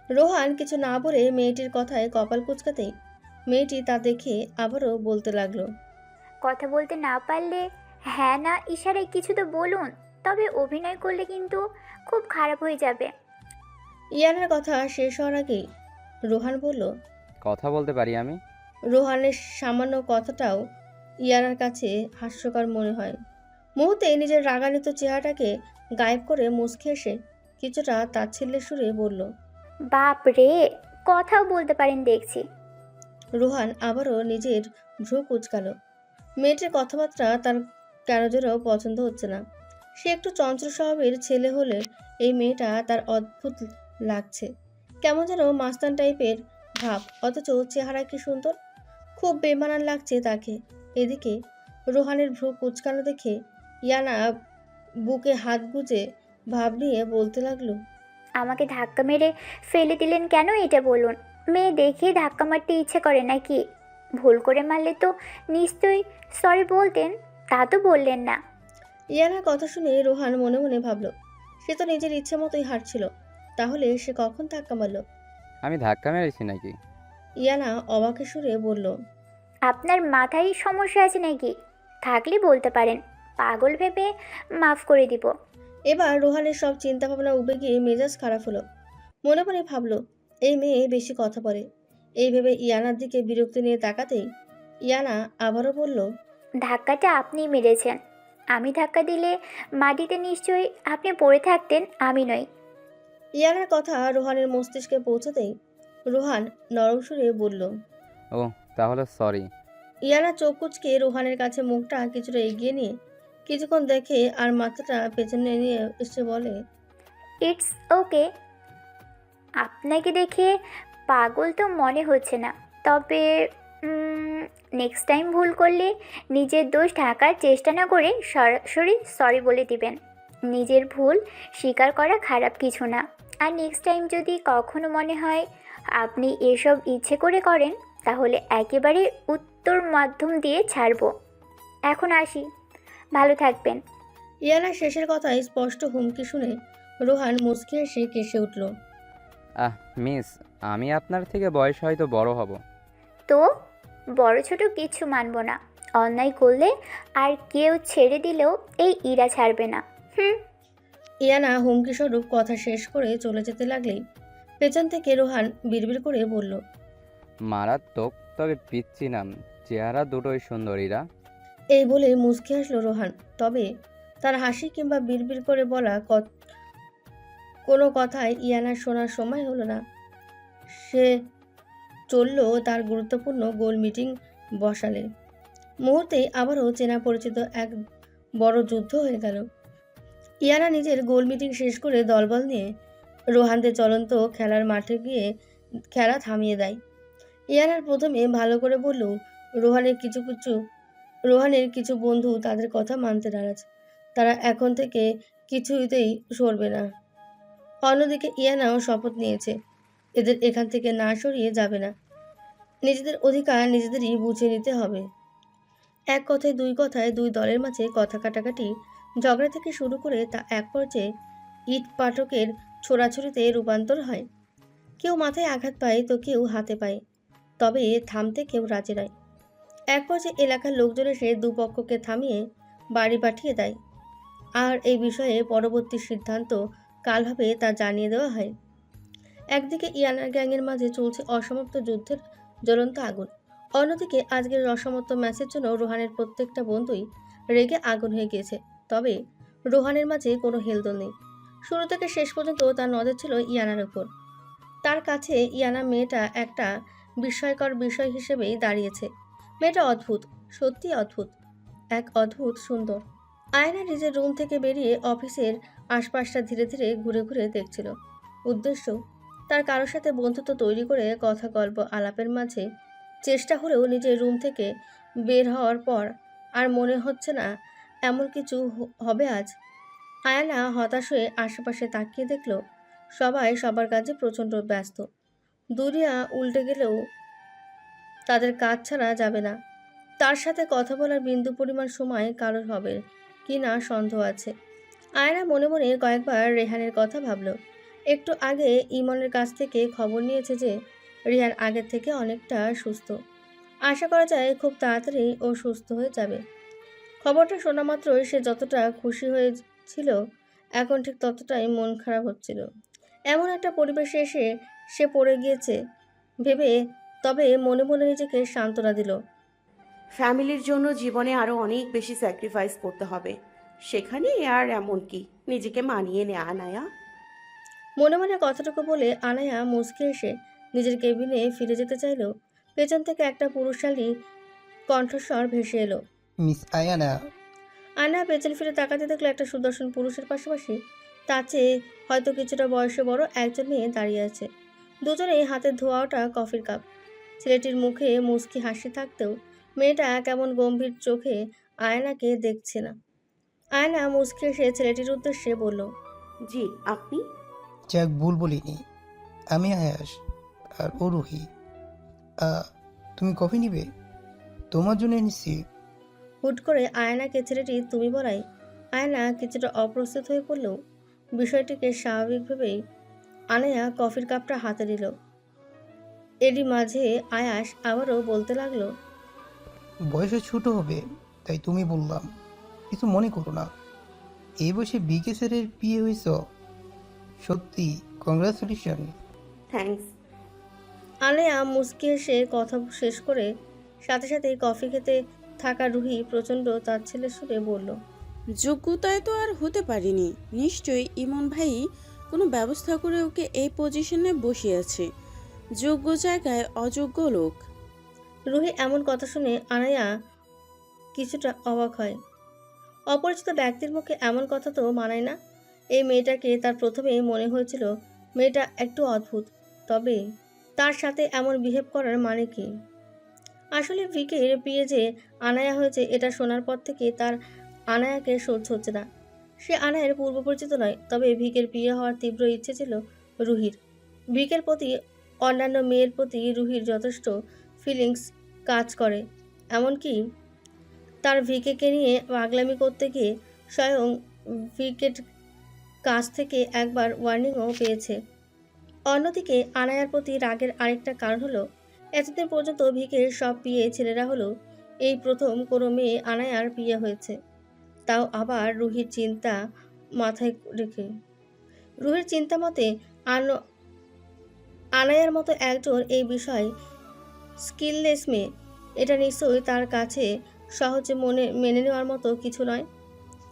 রোহান কিছু না বলে মেয়েটির কথায় কপাল কুঁচকাতেই মেয়েটি তা দেখে আবারও বলতে লাগলো। কথা বলতে না পারলে হ্যাঁ না ইশারায় কিছু তো বলুন, তবে অভিনয় করলে কিন্তু খুব খারাপ হয়ে যাবে। ইয়ানার কথা শেষ হওয়ার আগেই রোহান বলল। কথা বলতে পারি আমি। রোহানের সামান্য কথাটাও ইয়ানার কাছে হাস্যকর মনে হয়। মুহূর্তে নিজের রাগান্বিত চেহারাটাকে গায়েব করে মুচকে এসে কিছুটা তাচ্ছিল্যের সুরে বলল। বাপ রে, কথাও বলতে পারেন দেখছি। রোহান আবারও নিজের ভ্রু কুঁচকাল। মেয়েটির কথাবার্তা তার কেন যেন পছন্দ হচ্ছে না। সে একটু চঞ্চল স্বভাবের ছেলে হলে এই মেয়েটা তার অদ্ভুত লাগছে। কেমন যেন মাস্তান টাইপের ভাব, অথচ চেহারা কি সুন্দর, খুব বেমানান লাগছে তাকে। এদিকে রোহানের ভ্রু কুঁচকানো দেখে ইয়ানা বুকে হাত গুজে ভাব নিয়ে বলতে লাগলো। আমাকে ধাক্কা মেরে ফেলে দিলেন কেন এটা বলুন। মেয়ে দেখে ধাক্কা মারতে ইচ্ছে করে নাকি? ভুল করে মারলে তো নিশ্চয়ই সরি বলতেন, তা তো বললেন না। ইয়ানার কথা শুনে রোহান মনে মনে ভাবল, সে তো নিজের ইচ্ছে মতোই হাঁটছিল, তাহলে সে কখন ধাক্কা মারল? আমি ধাক্কা মেরেছি নাকি? ইয়ানা অবাকের সুরে বলল। আপনার মাথায় সমস্যা আছে নাকি? থাকলে বলতে পারেন, পাগল ভেবে মাফ করে দিব। এবার রোহানের সব চিন্তা ভাবনা উবে গিয়ে মেজাজ খারাপ হলো। মনে মনে ভাবলো এই মেয়ে বেশি কথা বলে। এই ভেবে ইয়ানার দিকে বিরক্তি নিয়ে তাকাতেই ইয়ানা আবারও বলল। ধাক্কাটা আপনিই মেরেছেন। আমি ধাক্কা দিলে মাটিতে নিশ্চয়ই আপনি পড়ে থাকতেন, আমি নই। ইয়ানার কথা রোহানের মস্তিষ্কে পৌঁছতেই রোহান নরম সুরে বলল। ও তাহলে সরি। ইয়ানা চোখ কুঁচকে রোহানের কাছে মুখটা কিছুটা এগিয়ে নিয়ে কিছুক্ষণ দেখে আর মাথাটা পেছনে নিয়ে এসে বলে। It's okay. আপনাকে দেখে পাগল তো মনে হচ্ছে না, তবে নেক্সট টাইম ভুল করলে নিজের দোষ ঢাকার চেষ্টা না করে সরাসরি সরি বলে দিবেন। নিজের ভুল স্বীকার করা খারাপ কিছু না। আর নেক্সট টাইম যদি কখনো মনে হয় আপনি এসব ইচ্ছে করে করেন, তাহলে একেবারে তোর মাধ্যম দিয়ে ছাড়বো। এখন আসি, ভালো থাকবেন। ইয়ানার শেষের কথায় স্পষ্ট হুমকি শুনে রোহান মুচকি এসে কেসে উঠল। মিস, আমি আপনার থেকে বয়স হয়তো বড় হব। তো বড় ছোট কিছু মানবো না। অন্যায় করলে আর কেউ ছেড়ে দিলেও এই ইরা ছাড়বে না। হুম। ইয়ানা হুমকি স্বরূপ কথা শেষ করে চলে যেতে লাগলেই পেছন থেকে রোহান বিড়বিড় করে বলল, মারাত্মক, তবে পিচ্ছি নাম, চেহারা দুটোই সুন্দরীরা। এই বলে মুচকি হাসল রোহান। তবে তার হাসি কিংবা বিড়বিড় করে বলা কোনো কথাই ইয়ানার শোনার সময় হলো না। সে চলল তার গুরুত্বপূর্ণ গোল মিটিং বসালে। মুহূর্তেই আবারও চেনা পরিচিত এক বড় যুদ্ধ হয়ে গেল। ইয়ানা নিজের গোল মিটিং শেষ করে দলবল নিয়ে রোহানদের চলন্ত খেলার মাঠে গিয়ে খেলা থামিয়ে দেয়। ইয়ানার প্রথমে ভালো করে বললেও রোহানের কিছু বন্ধু তাদের কথা মানতে নারাজ। তারা এখন থেকে কিছুতেই সরবে না। অন্যদিকে ইয়ানাও শপথ নিয়েছে এদের এখান থেকে না সরিয়ে যাবে না। নিজেদের অধিকার নিজেদেরই বুঝে নিতে হবে। এক কথায় দুই দলের মাঝে কথা কাটাকাটি, ঝগড়া থেকে শুরু করে তা এক পর্যায়ে ইট পাটকের ছোড়াছুড়িতে রূপান্তর হয়। কেউ মাথায় আঘাত পায় তো কেউ হাতে পায়, তবে থামতে কেউ রাজি নয়। এক পর্যায়ে এলাকার লোকজন এসে দুপক্ষকে থামিয়ে বাড়ি পাঠিয়ে দেয়। আর এই বিষয়ে পরবর্তী সিদ্ধান্ত কাল হবে তা জানিয়ে দেওয়া হয়। একদিকে ইয়ানার গ্যাংয়ের মাঝে চলছে অসমাপ্ত যুদ্ধের জ্বলন্ত আগুন, অন্যদিকে আজকের অসমাপ্ত ম্যাচের জন্য রোহানের প্রত্যেকটা বন্ধুই রেগে আগুন হয়ে গিয়েছে। তবে রোহানের মাঝে কোনো হেলদোল নেই। শুরু থেকে শেষ পর্যন্ত তার নজর ছিল ইয়ানার উপর। তার কাছে ইয়ানা মেয়েটা একটা বিস্ময়কর বিষয় হিসেবেই দাঁড়িয়েছে। মেয়েটা অদ্ভুত, সত্যি অদ্ভুত, এক অদ্ভুত সুন্দর। আয়না নিজের রুম থেকে বেরিয়ে অফিসের আশপাশটা ধীরে ধীরে ঘুরে ঘুরে দেখছিল। উদ্দেশ্য তার কারোর সাথে বন্ধুত্ব তৈরি করে কথা গল্প আলাপের মাঝে চেষ্টা হলেও নিজের রুম থেকে বের হওয়ার পর আর মনে হচ্ছে না এমন কিছু হবে আজ। আয়না হতাশ হয়ে আশেপাশে তাকিয়ে দেখল সবাই সবার কাজে প্রচণ্ড ব্যস্ত। দুনিয়া উল্টে গেলেও তাদের কাজ ছাড়া যাবে না। তার সাথে কথা বলার বিন্দু পরিমাণ সময় কারোর হবে কি না সন্দেহ আছে। আয়না মনে মনে কয়েকবার রেহানের কথা ভাবল। একটু আগে ইমনের কাছ থেকে খবর নিয়েছে যে রেহান আগের থেকে অনেকটা সুস্থ। আশা করা যায় খুব তাড়াতাড়ি ও সুস্থ হয়ে যাবে। খবরটা শোনা মাত্রই সে যতটা খুশি হয়েছিল এখন ঠিক ততটাই মন খারাপ হচ্ছিল। এমন একটা পরিবেশে এসে সে পড়ে গিয়েছে ভেবে তবে মনে মনে নিজেকে সান্ত্বনা দিল। ফ্যামিলির জন্য জীবনে আরও অনেক বেশি স্যাক্রিফাইস করতে হবে, সেখানে আর এমন কি, নিজেকে মানিয়ে নে আনায়া। মনে মনে কথাটুকু বলে আনায়া মুচকে এসে নিজের কেবিনে ফিরে যেতে চাইল। পেছন থেকে একটা পুরুষালী কণ্ঠস্বর ভেসে এলো। Miss Ayana. আয়না পেছন ফিরে তাকাতে দেখলো একটা সুদর্শন পুরুষের পাশাপাশি তার চেয়ে হয়তো কিছুটা বয়সে বড় একজন মেয়ে দাঁড়িয়ে আছে। দুজনেই হাতে ধোয়া ওঠা কফির কাপ। ছেলেটির মুখে মুচকি হাসি থাকতেও মেয়েটা কেমন গম্ভীর চোখে আয়নাকে দেখছে না। আয়না মুচকি এসে ছেলেটির উদ্দেশ্যে বলল, জি আপনি? যাক, ভুল বলিনি। আমি আয়াস আর ও রুহি। তুমি কফি নিবে? তোমার জন্য এনেছি। হুট করে আয়নাকে ছেলেটি তুমি বলাই আয়না কিছুটা অপ্রস্তুত হয়ে পড়লেও বিষয়টিকে স্বাভাবিক ভেবেই আনায়া কফির কাপটা হাতে নিল। এরই মাঝে আয়াস আবারও বলতে লাগলো, বয়সে ছোট হবে তাই তুমি বললাম, কিছু মনে করো না। এই বয়সে বিকে স্যারের বিয়ে হয়েছ, সত্যি কংগ্রাচুলেশন। থ্যাঙ্কস। আনায়া মুচকি এসে কথা শেষ করে সাথে সাথেই কফি খেতে থাকা রুহি প্রচণ্ড তাচ্ছিল্যের সুরে বলল, যোগ্যতায় তো আর হতে পারিনি, নিশ্চয়ই ইমন ভাই কোনো ব্যবস্থা করে ওকে এই পজিশনে বসিয়েছে। যোগ্য জায়গায় অযোগ্য লোক। রুহি এমন কথা শুনে আনায়া কিছুটা অবাক হয়। অপরিচিত ব্যক্তির মুখে এমন কথা তো মানায় না। এই মেয়েটাকে তার প্রথমে মনে হয়েছিল মেয়েটা একটু অদ্ভুত, তবে তার সাথে এমন বিহেভ করার মানে কি? আসলে ভিকের বিয়ে যে আনায়া হয়েছে এটা শোনার পর থেকে তার আনায়াকে সহ্য হচ্ছে না। সে আনায়ের পূর্ব পরিচিত নয়, তবে ভিকের বিয়ে হওয়ার তীব্র ইচ্ছে ছিল রুহির। ভিকের প্রতি অন্যান্য মেয়ের প্রতি রুহির যথেষ্ট ফিলিংস কাজ করে। এমনকি তার ভিকেকে নিয়ে পাগলামি করতে গিয়ে স্বয়ং ভিকের কাছ থেকে একবার ওয়ার্নিংও পেয়েছে। অন্যদিকে আনায়ার প্রতি রাগের আরেকটা কারণ হলো এতদিন পর্যন্ত ভিকের সব বিয়ে ছেলেরা হলো, এই প্রথম কোনো মেয়ে আনায়ার বিয়ে হয়েছে, তাও আবার রুহির চিন্তা মাথায় রেখে। রুহির চিন্তা মতে আনায়ার মতো একজন এই বিষয় স্কিললেস মেয়ে, এটা নিশ্চয়ই তার কাছে সহজে মেনে নেওয়ার মতো কিছু নয়।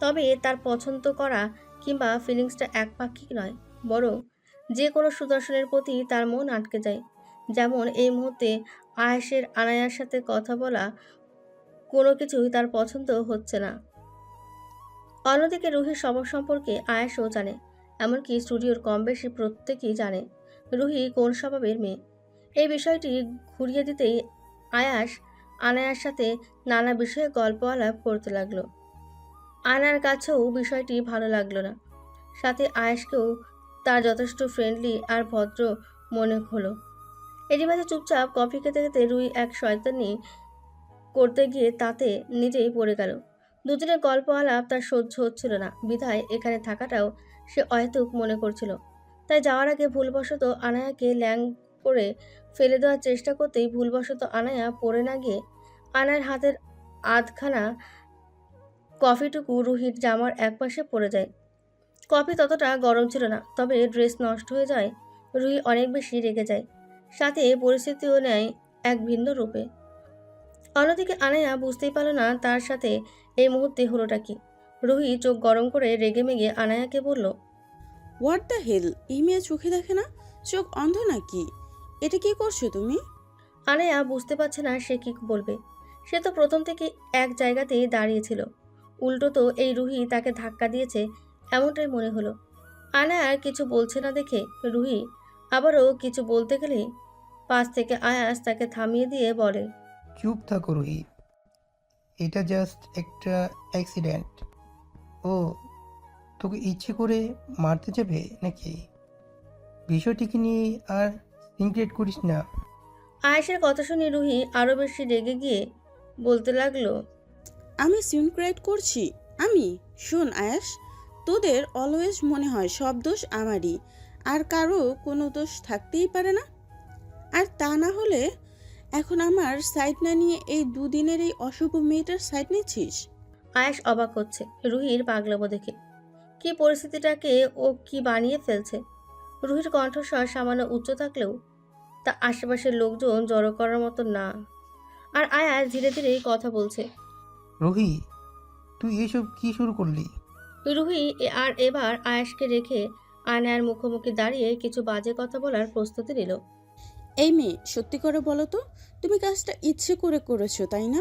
তবে তার পছন্দ করা কিংবা ফিলিংসটা একপাক্ষিক নয়, বরং যে কোনো সুদর্শনের প্রতি তার মন আটকে যায়। যেমন এই মুহূর্তে আয়েশের আনায়ার সাথে কথা বলা কোনো কিছুই তার পছন্দ হচ্ছে না। অন্যদিকে রুহির স্বভাব সম্পর্কে আয়েশও জানে, এমনকি স্টুডিওর কম বেশি প্রত্যেকেই জানে রুহি কোন স্বভাবের মেয়ে। এই বিষয়টি ঘুরিয়ে দিতেই আয়াস আনায়ার সাথে নানা বিষয়ে গল্প আলাপ করতে লাগলো। আনার কাছেও বিষয়টি ভালো লাগলো না, সাথে আয়েশকেও তার যথেষ্ট ফ্রেন্ডলি আর ভদ্র মনে হলো। এরই মাঝে চুপচাপ কফি খেতে খেতে রুহি এক শয়তানি করতে গিয়ে তাতে নিজেই পড়ে গেল। দুজনের গল্প আলাপ তার সহ্য হচ্ছিল না, বিধায় এখানে থাকাটাও সে অহেতুক মনে করছিল। তাই যাওয়ার আগে ভুলবশত আনায়াকে ল্যাং করে ফেলে দেওয়ার চেষ্টা করতেই ভুলবশত আনায়া পড়ে না গিয়ে আনার হাতের আধখানা কফিটুকু রুহির জামার একপাশে পড়ে যায়। কফি ততটা গরম ছিল না, তবে ড্রেস নষ্ট হয়ে যায় রুহি অনেক বেশি রেগে যায়, সাথে পরিস্থিতিও নেয় এক ভিন্ন রূপে। অন্যদিকে আনায়া বুঝতেই পারল না তার সাথে এই মুহূর্তে হলোটা কি। রুহি চোখ গরম করে রেগে মেগে আনায়াকে বলল, হোয়াট দ্য হেল, এই মেয়ে চোখে দেখে না? চোখ অন্ধ নাকি? এটা কি করছো তুমি? আনায়া বুঝতে পারছে না সে কি বলবে। সে তো প্রথম থেকে এক জায়গাতেই দাঁড়িয়েছিল, উল্টো তো এই রুহি তাকে ধাক্কা দিয়েছে এমনটাই মনে হলো। আনায়া কিছু বলছে না দেখে রুহি আবারও কিছু বলতে গেলেই পাশ থেকে আয়াস তাকে থামিয়ে দিয়ে বলে, চুপ থাকো রুহি, এটা জাস্ট একটা অ্যাক্সিডেন্ট। ও তোকে ইচ্ছে করে মারতে যাবে নাকি? বিষয়টিকে নিয়ে আর সিনক্রেট করিস না। আয়েশের কথা শুনে রুহি আরও বেশি রেগে গিয়ে বলতে লাগলো, আমি সিনক্রেট করছি? আমি? শোন আয়াস, তোদের অলওয়েজ মনে হয় সব দোষ আমারই, আর কারো কোনো দোষ থাকতেই পারে না। আর তা না হলে এখন আমার সাইড না নিয়ে এই দুদিনের এই অশুভ মেয়েটার সাইড নিচ্ছিস? আয়েশ অবাক হচ্ছে রুহির পাগলামো দেখে। কি পরিস্থিতিটাকে ও কি বানিয়ে ফেলছে। রুহির কণ্ঠস্বর সামান্য উচ্চ থাকলেও তা আশেপাশের লোকজন জড়ো করার মতো না। আর আয়াস ধীরে ধীরে কথা বলছে। রুহি, তুই এসব কি শুরু করলি? রুহি আর এবার আয়েশকে রেখে আয়নার মুখোমুখি দাঁড়িয়ে কিছু বাজে কথা বলার প্রস্তুতি নিল। এই মেয়ে, সত্যি করে বলো তো, তুমি কাজটা ইচ্ছে করে করেছো তাই না?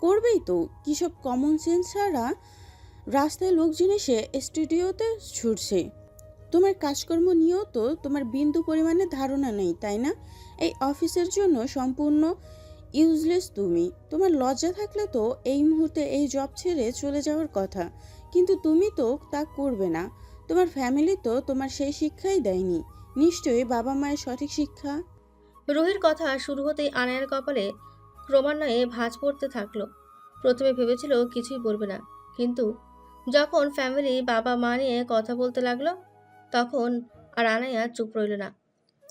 করবেই তো, কী সব কমন সেন্স ছাড়া রাস্তায় লোকজন এসে স্টুডিওতে ছুটছে। তোমার কাজকর্ম নিয়েও তো তোমার বিন্দু পরিমাণে ধারণা নেই তাই না? এই অফিসের জন্য সম্পূর্ণ ইউজলেস তুমি। তোমার লজ্জা থাকলে তো এই মুহূর্তে এই জব ছেড়ে চলে যাওয়ার কথা, কিন্তু তুমি তো তা করবে না। তোমার ফ্যামিলি তো তোমার সেই শিক্ষাই দেয়নি, নিশ্চয়ই বাবা মায়ের সঠিক শিক্ষা। রুহির কথা শুরু হতেই আনায়ের কপালে ক্রমান্বয়ে ভাঁজ পড়তে থাকলো। প্রথমে ভেবেছিল কিছুই বলবে না, কিন্তু যখন ফ্যামিলি বাবা মা নিয়ে কথা বলতে লাগলো তখন আর আনায়া চুপ রইল না।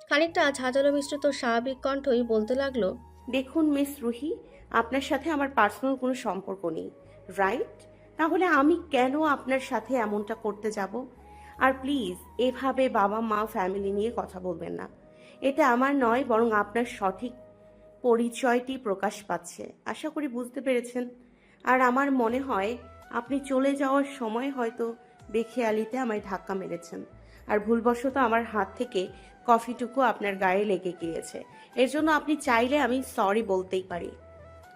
খানিকটা ঝাঁঝালো মিশ্রিত স্বাভাবিক কণ্ঠই বলতে লাগলো, দেখুন মিস রুহি, আপনার সাথে আমার পার্সোনাল কোনো সম্পর্ক নেই, রাইট? তাহলে আমি কেন আপনার সাথে এমনটা করতে যাব? আর প্লিজ এভাবে বাবা মা ফ্যামিলি নিয়ে কথা বলবেন না। এটা আমার নয়, বরং আপনার সঠিক পরিচয়টি প্রকাশ পাচ্ছে। আশা করি বুঝতে পেরেছেন। আর আমার মনে হয় আপনি চলে যাওয়ার সময় হয়তো বেখেয়ালিতে আমায় ধাক্কা মেরেছেন, আর ভুলবশত আমার হাত থেকে কফিটুকু আপনার গায়ে লেগে গিয়েছে। এর জন্য আপনি চাইলে আমি সরি বলতেই পারি।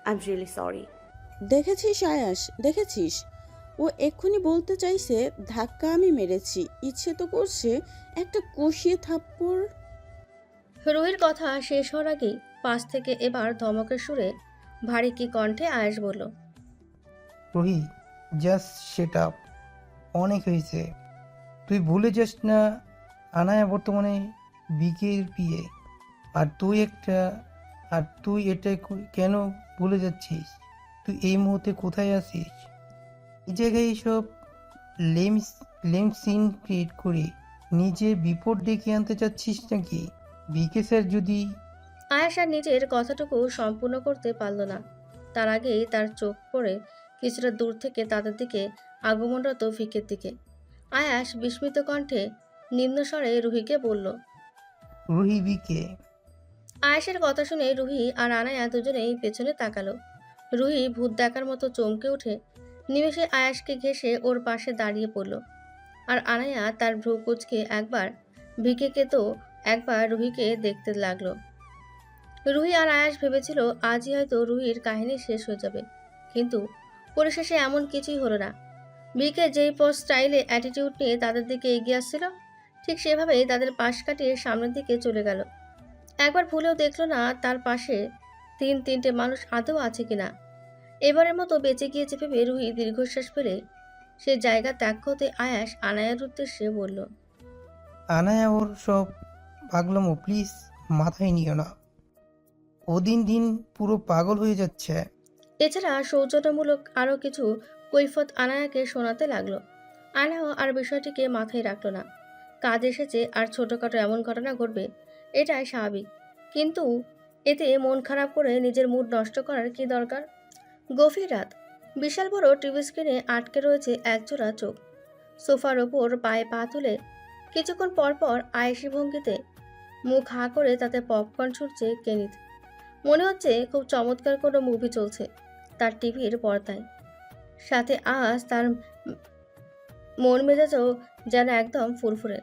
I am really sorry. দেখেছিস আয়াস, দেখেছিস? ও এক্ষুনি বলতে চাইছে ধাক্কা আমি মেরেছি, ইচ্ছে তো করছে একটা কষিয়ে থাপ্পড়। রুহির কথা শেষ হওয়ার আগেই পাশ থেকে এবার ধমকের সুরে ভারী কি কণ্ঠে আয়েশ বলল, রুহি, জাস্ট সেট আপ, অনেক হয়েছে। তুই ভুলে যাস না আনায়া বর্তমানে বিকের বিয়ে, আর তুই এটা কেন ভুলে যাচ্ছিস? তুই এই মুহূর্তে কোথায় আছিস? এই জায়গায় এইসব লেম সিন ক্রিয়েট করে নিজে বিপদ ডেকে আনতে চাচ্ছিস নাকি? বিকে স্যার যদি... আয়াস আর নিজের কথাটুকু সম্পূর্ণ করতে পারল না। তার আগেই তার চোখ পড়ে কিছুটা দূর থেকে তাদের দিকে আগমনরত ভিকের দিকে। আয়াস বিস্মিত কণ্ঠে নিম্নস্বরে রুহিকে বলল। রুহি বিকে? আয়াসের কথা শুনে রুহি আর আনায়া দুজনেই পেছনে তাকালো। রুহি ভূত দেখার মতো চমকে উঠে নিমেষে আয়াসকে ঘেঁষে ওর পাশে দাঁড়িয়ে পড়ল। আর আনায়া তার ভ্রু কুঁচকে একবার ভিকেকে তো একবার রুহিকে দেখতে লাগলো। রুহি আর আয়াস ভেবেছিল আজই হয়তো রুহির কাহিনী শেষ হয়ে যাবে, কিন্তু পরিশেষে এমন কিছুই হলো না। ভিকে যেই স্টাইলে অ্যাটিটিউড নিয়ে তাদের দিকে এগিয়ে আসছিল, ঠিক সেভাবেই তাদের পাশ কাটিয়ে সামনের দিকে চলে গেল। একবার ভুলেও দেখলো না তার পাশে তিনটে মানুষ আদৌ আছে কিনা। এবারের মতো বেঁচে গিয়েছে ভেবে রুহি দীর্ঘশ্বাস ফেলে সে জায়গা ত্যাগ করতে আয়াস আনায়ার উদ্দেশ্যে বলল। আনায়া, ওর সব পাগলামো প্লিজ মাথায় নিও না। ও দিন দিন পুরো পাগল হয়ে যাচ্ছে। এছাড়া সৌজন্যমূলক আরও কিছু কৈফত আনায়াকে শোনাতে লাগলো। আনায়াও আর বিষয়টিকে মাথায় রাখলো না। কাজ এসেছে আর ছোটোখাটো এমন ঘটনা ঘটবে, এটাই স্বাভাবিক, কিন্তু এতে মন খারাপ করে নিজের মুড নষ্ট করার কি দরকার। গভীর রাত, বিশাল বড় টিভি স্ক্রিনে আটকে রয়েছে একজোড়া চোখ। সোফার ওপর পায়ে পা তুলে কিছুক্ষণ পর পর আয়েসি ভঙ্গিতে মুখ হাঁ করে তাতে পপকর্ন ছুটছে কেনিত। মনে হচ্ছে খুব চমৎকার কোনো মুভি চলছে তার টিভির পর্দায়। সাথে আজ তার মন মেজাজও যেন একদম ফুরফুরে।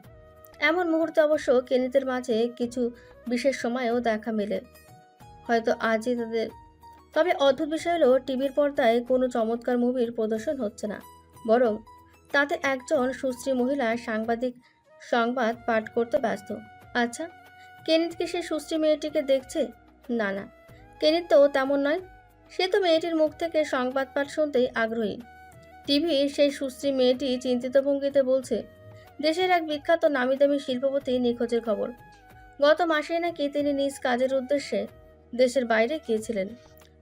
এমন মুহূর্তে অবশ্য কেনিতের মাঝে কিছু বিশেষ সময়েও দেখা মেলে, হয়তো আজই তাদের। তবে অদ্ভুত বিষয় হলো টিভির পর্দায় কোনো চমৎকার মুভির প্রদর্শন হচ্ছে না, বরং তাতে একজন সুশ্রী মহিলা সাংবাদিক সংবাদ পাঠ করতে ব্যস্ত। আচ্ছা, কেনিত কি সেই সুশ্রী মেয়েটিকে দেখছে? না না, কেনিত তো তেমন নয়। সে তো মেয়েটির মুখ থেকে সংবাদ পাঠ শুনতেই আগ্রহী। টিভির সেই সুশ্রী মেয়েটি চিন্তিত ভঙ্গিতে বলছে দেশের এক বিখ্যাত নামিদামি শিল্পপতি নিখোঁজের খবর। গত মাসেই নাকি তিনি নিজ কাজের উদ্দেশ্যে দেশের বাইরে গিয়েছিলেন।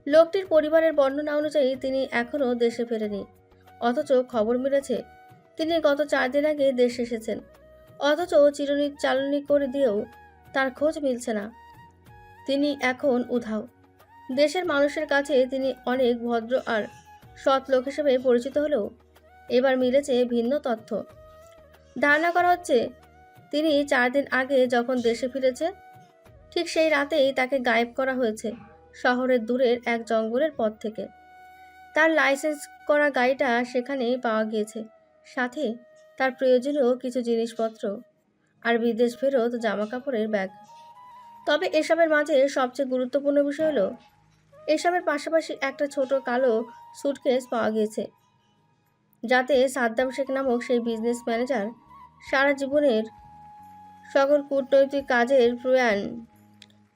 লোকটির পরিবারের বর্ণনা অনুযায়ী তিনি এখনও দেশে ফেরেনি, অথচ খবর মিলেছে তিনি গত 4 দিন আগে দেশে এসেছেন। অথচ চালনি করে দিয়েও তার খোঁজ মিলছে না। তিনি এখন উধাও। দেশের মানুষের কাছে তিনি অনেক ভদ্র আর সৎ লোক হিসেবে পরিচিত হলেও এবার মিলেছে ভিন্ন তথ্য। ধারণা করা হচ্ছে তিনি 4 দিন আগে যখন দেশে ফিরেছে ঠিক সেই রাতেই তাকে গায়েব করা হয়েছে শহরের দূরের এক জঙ্গলের পথ থেকে। তার লাইসেন্স করা গাড়িটা সেখানেই পাওয়া গিয়েছে, সাথে তার প্রয়োজনীয় কিছু জিনিসপত্র আর বিদেশ ফেরত জামাকাপড়ের ব্যাগ। তবে এসবের মাঝে সবচেয়ে গুরুত্বপূর্ণ বিষয় হলো এসবের পাশাপাশি একটা ছোট কালো সুটকেস পাওয়া গিয়েছে, যাতে সাদ্দাম শেখ নামক সেই বিজনেস ম্যানেজার সারা জীবনের সকল কূটনৈতিক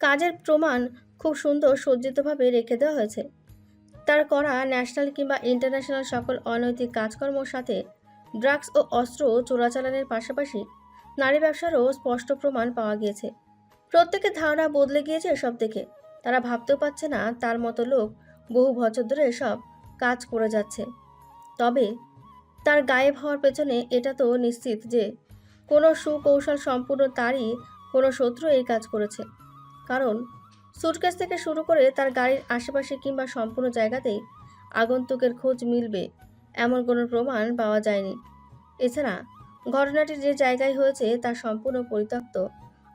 কাজের প্রমাণ খুব সুন্দর সজ্জিতভাবে রেখে দেওয়া হয়েছে। তার করা ন্যাশনাল কিংবা ইন্টারন্যাশনাল সকল অনৈতিক কাজকর্মের সাথে ড্রাগস ও অস্ত্র চোরাচালানের পাশাপাশি নারী ব্যবসারও স্পষ্ট প্রমাণ পাওয়া গিয়েছে। প্রত্যেকের ধারণা বদলে গিয়েছে এসব দেখে। তারা ভাবতেও পারছে না তার মতো লোক বহু বছর ধরে এসব কাজ করে যাচ্ছে। তবে তার গায়েব হওয়ার পেছনে এটা তো নিশ্চিত যে কোনো সুকৌশল সম্পূর্ণ তারই কোনো শত্রু এই কাজ করেছে, কারণ সুটকেস থেকে শুরু করে তার গাড়ির আশেপাশে কিংবা সম্পূর্ণ জায়গাতেই আগন্তুকের খোঁজ মিলবে এমন কোনো প্রমাণ পাওয়া যায়নি। এছাড়া ঘটনাটি যে জায়গায় হয়েছে তা সম্পূর্ণ পরিত্যক্ত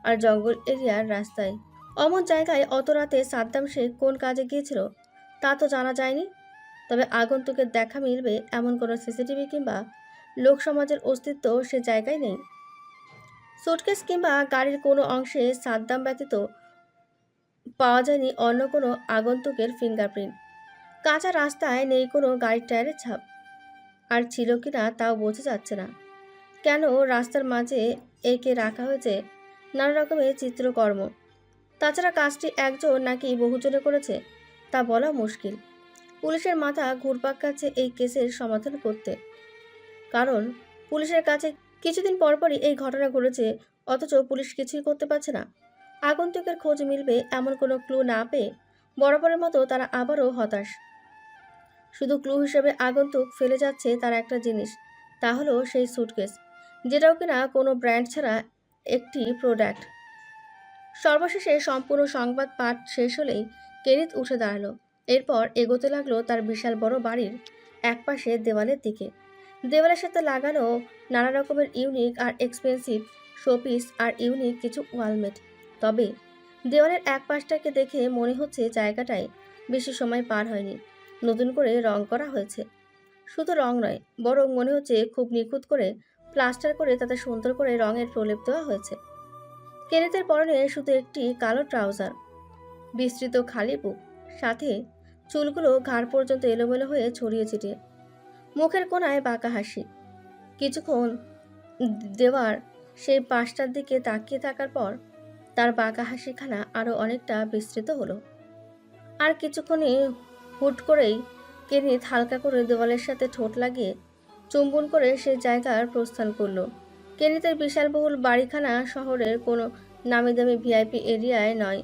আর জঙ্গল এরিয়ার রাস্তায়। অমন জায়গায় অত রাতে সাদ্দাম শেখ কোন কাজে গিয়েছিল তা তো জানা যায়নি। তবে আগন্তুকের দেখা মিলবে এমন কোনো সিসিটিভি কিংবা লোকসমাজের অস্তিত্ব সে জায়গায় নেই। সুটকেস কিংবা গাড়ির কোনো অংশে সাদ্দাম ব্যতীত পাওয়া যায়নি অন্য কোনো আগন্তুকের ফিঙ্গারপ্রিন্ট। কাঁচা রাস্তায় নেই কোনো গাড়ির টায়ারের ছাপ, আর ছিল কিনা তাও বোঝা যাচ্ছে না। কেন রাস্তার মাঝে এঁকে রাখা হয়েছে নানা রকমের চিত্রকর্ম। তাছাড়া কাজটি একজন নাকি বহুজনে করেছে তা বলা মুশকিল। পুলিশের মাথা ঘুরপাক খাচ্ছে এই কেসের সমাধান করতে, কারণ পুলিশের কাছে কিছুদিন পরপরই এই ঘটনা ঘটেছে, অথচ পুলিশ কিছুই করতে পারছে না। আগন্তুকের খোঁজ মিলবে এমন কোনো ক্লু না পেয়ে বরাবরের মতো তারা আবারও হতাশ। শুধু ক্লু হিসেবে আগন্তুক ফেলে যাচ্ছে তার একটা জিনিস, তা হলো সেই সুটকেস, যেটাও কিনা কোনো ব্র্যান্ড ছাড়া একটি প্রোডাক্ট। সর্বশেষে সম্পূর্ণ সংবাদ পাঠ শেষ হলেই কেনিত উঠে দাঁড়ালো। এরপর এগোতে লাগলো তার বিশাল বড় বাড়ির একপাশে দেওয়ালের দিকে। দেওয়ালের সাথে লাগানো নানা রকমের ইউনিক আর এক্সপেন্সিভ শোপিস আর ইউনিক কিছু ওয়ালমেট। তবে দেওয়ালের এক পাশটাকে দেখে মনে হচ্ছে জায়গাটায় বেশি সময় পার হয়নি, নতুন করে রং করা হয়েছে। শুধু রং নয়, বরং মনে হচ্ছে খুব নিখুঁত করে প্লাস্টার করে তাতে সুন্দর করে রঙের প্রলেপ দেওয়া হয়েছে। কেনিতের পরনে শুধু একটি কালো ট্রাউজার, বিস্তৃত খালি বুক, সাথে চুলগুলো ঘাড় পর্যন্ত এলোমেলো হয়ে ছড়িয়ে ছিটিয়ে, মুখের কোণায় বাঁকা হাসি। কিছুক্ষণ দেওয়ার সেই পাশটার দিকে তাকিয়ে থাকার পর তার বাঁকা হাসিখানা আরও অনেকটা বিস্তৃত হলো। আর কিছুক্ষণে হুট করেই কেনিত হালকা করে দেওয়ালের সাথে ঠোঁট লাগিয়ে চুম্বন করে সেই জায়গার প্রস্থান করলো। কেনিতের বিশালবহুল বাড়িখানা শহরের কোনো নামি দামি ভিআইপি এরিয়ায় নয়,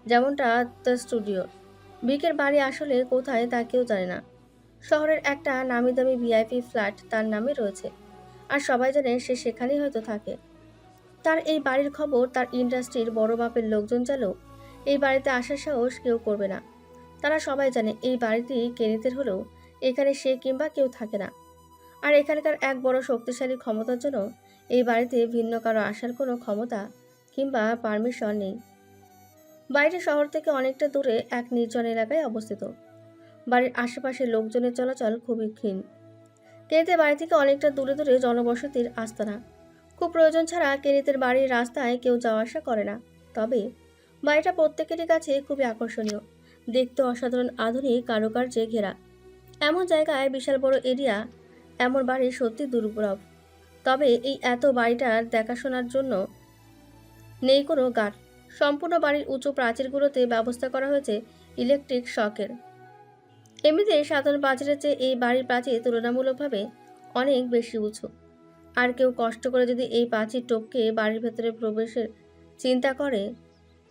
যেমনটা তার স্টুডিও। ভিকের বাড়ি আসলে কোথায় তা কেউ জানে না। শহরের একটা নামি দামি ভিআইপি ফ্ল্যাট তার নামে রয়েছে, আর সবাই জানে সে সেখানেই হয়তো থাকে। তার এই বাড়ির খবর তার ইন্ডাস্ট্রির বড় বাপের লোকজন জানলেও এই বাড়িতে আসার সাহস কেউ করবে না। তারা সবাই জানে এই বাড়িটি কেনিতের হলেও এখানে সে কিংবা কেউ থাকে না। আর এখানকার এক বড় শক্তিশালী ক্ষমতার জন্য এই বাড়িতে ভিন্ন কারো আসার কোনো ক্ষমতা কিংবা পারমিশন নেই। বাড়িটি শহর থেকে অনেকটা দূরে এক নির্জন এলাকায় অবস্থিত। বাড়ির আশেপাশে লোকজনের চলাচল খুবই ক্ষীণ। কেনিতের বাড়ি থেকে অনেকটা দূরে দূরে জনবসতির আস্তানা। খুব প্রয়োজন ছাড়া কেনিতের বাড়ির রাস্তায় কেউ যাওয়া আসা করে না। তবে বাড়িটা প্রত্যেকেরই কাছে খুবই আকর্ষণীয়, দেখতে অসাধারণ আধুনিক কারুকার্যে ঘেরা। এমন জায়গায় বিশাল বড় এরিয়া, এমন বাড়ি সত্যি দুর্লভ। তবে এই এত বাড়িটার দেখাশোনার জন্য নেই কোনো গার্ড। সম্পূর্ণ বাড়ির উঁচু প্রাচীরগুলোতে ব্যবস্থা করা হয়েছে ইলেকট্রিক শকের। এমনিতে সাধারণ প্রাচীরের চেয়ে এই বাড়ির প্রাচীর তুলনামূলকভাবে অনেক বেশি উঁচু। আর কেউ কষ্ট করে যদি এই প্রাচীর টপকে বাড়ির ভেতরে প্রবেশের চিন্তা করে,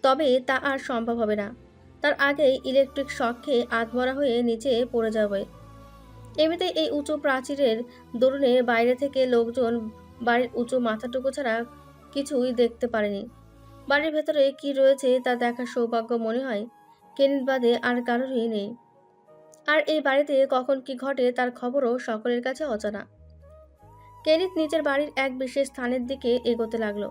তবে তা আর সম্ভব হবে না। তার আগেই ইলেকট্রিক শক খেয়ে আধমরা হয়ে নিচে পড়ে যাবে। এমনিতেই এই উঁচু প্রাচীরের দরুনে বাইরে থেকে লোকজন বাড়ির উঁচু মাথাটুকু ছাড়া কিছুই দেখতে পারেনি। বাড়ির ভেতরে কি রয়েছে তা দেখার সৌভাগ্য মনে হয় কেনিত বাদে আর কারোরই নেই। আর এই বাড়িতে কখন কি ঘটে তার খবরও সকলের কাছে অজানা। কেনিত নিজের বাড়ির এক বিশেষ স্থানের দিকে এগোতে লাগলো।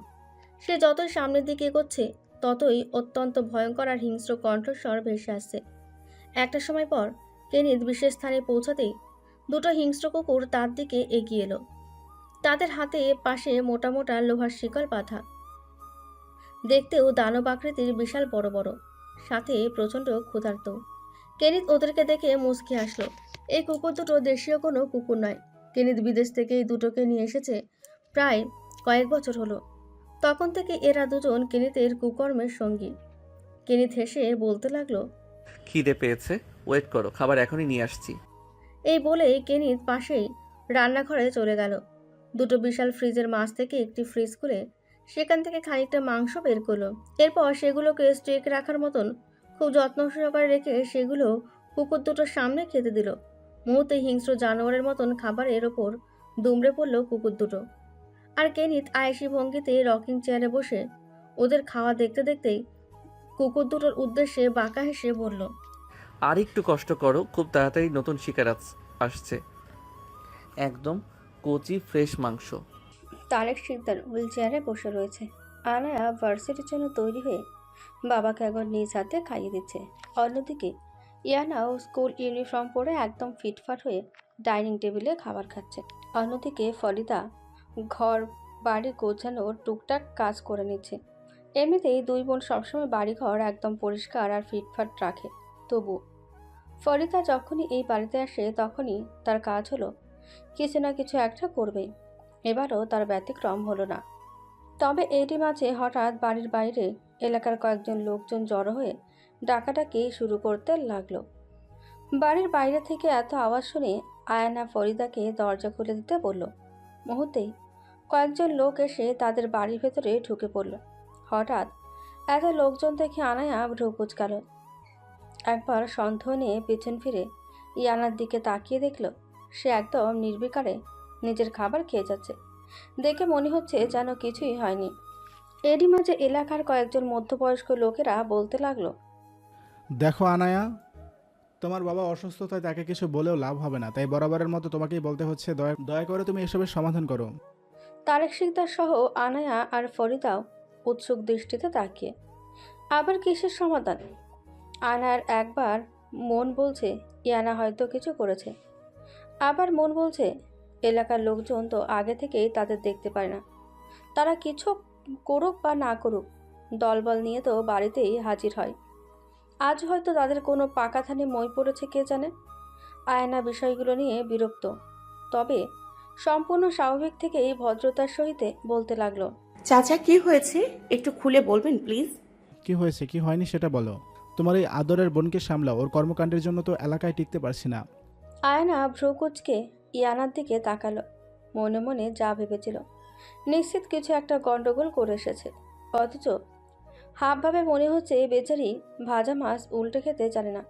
সে যতই সামনের দিকে এগোচ্ছে ততই অত্যন্ত ভয়ঙ্কর আর হিংস্র কণ্ঠস্বর ভেসে আসছে। একটা সময় পর কেনিত বিশেষ স্থানে পৌঁছাতেই দুটো হিংস্র কুকুর তার দিকে এগিয়ে এলো। তাদের হাতে পাশে মোটা মোটা লোহার শিকল বাঁধা। দেখতেও দানব আকৃতির বিশাল বড় বড়, সাথে প্রচণ্ড ক্ষুধার্ত। কেনিত ওদেরকে দেখে মুচকি হাসলো। এই কুকুর দুটো দেশীয় কোনো কুকুর নয়। কেনিত বিদেশ থেকে এই দুটোকে নিয়ে এসেছে প্রায় কয়েক বছর হলো। তখন থেকে এরা দুজন কেনিতের কুকর্মের সঙ্গী। কেনিত হেসে বলতে লাগলো, খিদে পেয়েছে, ওয়েট করো, খাবার এখনই নিয়ে আসছি। এই বলেই কেনিত পাশেই রান্নাঘরে চলে গেল। দুটো বিশাল ফ্রিজের মাছ থেকে একটি ফ্রিজ খুলে সেখান থেকে খানিকটা মাংস বের করলো। এরপর সেগুলোকে স্টেক রাখার মতন খুব যত্ন সহকারে রেখে সেগুলো কুকুর দুটোর সামনে খেতে দিল। মুহূর্তে হিংস্র জানোয়ারের মতন খাবারের ওপর দুমড়ে পড়ল কুকুর দুটো। আর কেনিত আয়েসি ভঙ্গিতে রকিং চেয়ারে বসে ওদের খাওয়া দেখতে দেখতেই কুকুর দুটোর উদ্দেশ্যে বাঁকা হেসে বলল, আর একটু কষ্ট করো, খুব তাড়াতাড়ি নতুন শিকার আসছে। একদম কচি ফ্রেশ মাংস। তারেক শিকদার হুইল চেয়ারে বসে রয়েছে। আনায়া ভার্সিটির জন্য তৈরি হয়ে বাবাকে একবার নিজ হাতে খাইয়ে দিচ্ছে। অন্যদিকে ইয়ানাও স্কুল ইউনিফর্ম পরে একদম ফিটফাট হয়ে ডাইনিং টেবিলে খাবার খাচ্ছে। অন্যদিকে ফরিদা ঘর বাড়ি গোছানোর টুকটাক কাজ করে নিচ্ছে। এমনিতেই দুই বোন সবসময় বাড়িঘর একদম পরিষ্কার আর ফিটফাট রাখে। তবু ফরিদা যখনই এই বাড়িতে আসে তখনই তার কাজ হলো কিছু না কিছু একটা করবেই। এবারও তার ব্যতিক্রম হলো না। তবে এরই মাঝে হঠাৎ বাড়ির বাইরে এলাকার কয়েকজন লোকজন জড়ো হয়ে ডাকাডাকি শুরু করতে লাগলো। বাড়ির বাইরে থেকে এত আওয়াজ শুনে আয়ানা ফরিদাকে দরজা খুলে দিতে বলল। মুহূর্তেই কয়েকজন লোক এসে তাদের বাড়ির ভেতরে ঢুকে পড়ল। হঠাৎ এত লোকজন দেখে আনায়া ভ্রু কুঁচকাল। একবার সন্দেহ নিয়ে পিছন ফিরে ইয়ানার দিকে তাকিয়ে দেখল সে একদম নির্বিকারে নিজের খাবার খেয়ে যাচ্ছে। দেখে মনে হচ্ছে যেন কিছুই হয়নি। এরই মাঝে এলাকার কয়েকজন মধ্যবয়স্ক লোকেরা বলতে লাগলো, দেখো আনায়া, তোমার বাবা অসুস্থতায় তাকে কিছু বলেও লাভ হবে না, তাই বরাবরের মতো তোমাকেই বলতে হচ্ছে, দয়া দয়া করে তুমি এসবের সমাধান করো। তারেক শিকদার সহ আনায়া আর ফরিদাও উৎসুক দৃষ্টিতে তাকিয়ে। আবার কিসের সমাধান? আনায়ার একবার মন বলছে ইয়ানা হয়তো কিছু করেছে, আবার মন বলছে এলাকার লোকজন তো আগে থেকেই তাদের দেখতে পারে না, তারা কিছু করুক বা না করুক দলবল নিয়ে তো বাড়িতেই হাজির হয়। আজ হয়তো তাদের কোনো পাকাথানে মই পড়েছে কে জানে। আয়না বিষয়গুলো নিয়ে বিরক্ত, তবে সম্পূর্ণ স্বাভাবিক থেকেই ভদ্রতার সহিত বলতে লাগলো, চাচা কি হয়েছে একটু খুলে বলবেন প্লিজ? কি হয়েছে কি হয়নি সেটা বলো। তোমার এই আদরের বোনকে সামলাও, ওর কর্মকাণ্ডের জন্য তো এলাকায় টিকতে পারছি না। আয়না ভ্রুকুচকে ইয়ানার দিকে তাকালো। মনে মনে যা ভেবেছিল, নিশ্চিত কিছু একটা গন্ডগোল করে এসেছে, অথচ হাবভাবে মনে হচ্ছে বেচারি ভাজা মাছ উল্টে খেতে জানে না।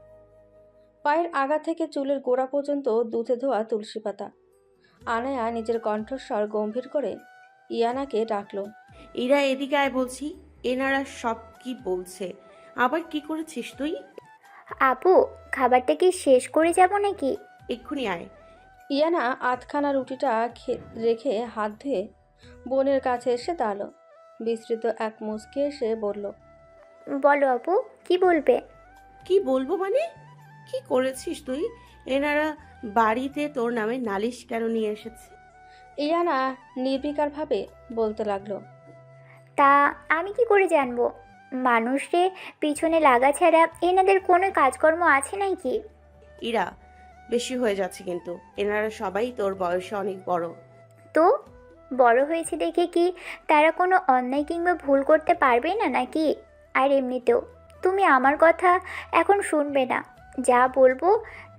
পায়ের আগা থেকে চুলের গোড়া পর্যন্ত দুধে ধোয়া তুলসী পাতা। আনায়া নিজের কণ্ঠস্বর গম্ভীর করে ইয়ানাকে ডাকলো, এরা এদিকে আয় বলছি। এনারা সব কি বলছে? আবার কি করেছিস তুই? আপু, খাবারটা কি শেষ করে যাব নাকি? এক্ষুনি আয়। ইয়ানা আধখানা রুটিটা রেখে হাত ধুয়ে বোনের কাছে এসে দাঁড়ালো। বিস্তৃত এক মুচকি এসে বলল, বলো আপু, কি বলবে? কি বলবো মানে? কি করেছিস তুই? এনারা বাড়িতে তোর নামে নালিশ কেন নিয়ে এসেছে? ইয়ানা নির্বিকারভাবে বলতে লাগলো, তা আমি কি করে জানবো? মানুষে পিছনে লাগা ছাড়া এনাদের কোনো কাজকর্ম আছে নাকি? ইরা, বেশি হয়ে যাচ্ছে কিন্তু। এনারা সবাই তোর বয়সে অনেক বড়। তো বড় হয়েছে দেখে কি তারা কোনো অন্যায় কিংবা ভুল করতে পারবে না নাকি? আর এমনিতেও তুমি আমার কথা এখন শুনবে না, যা বলবো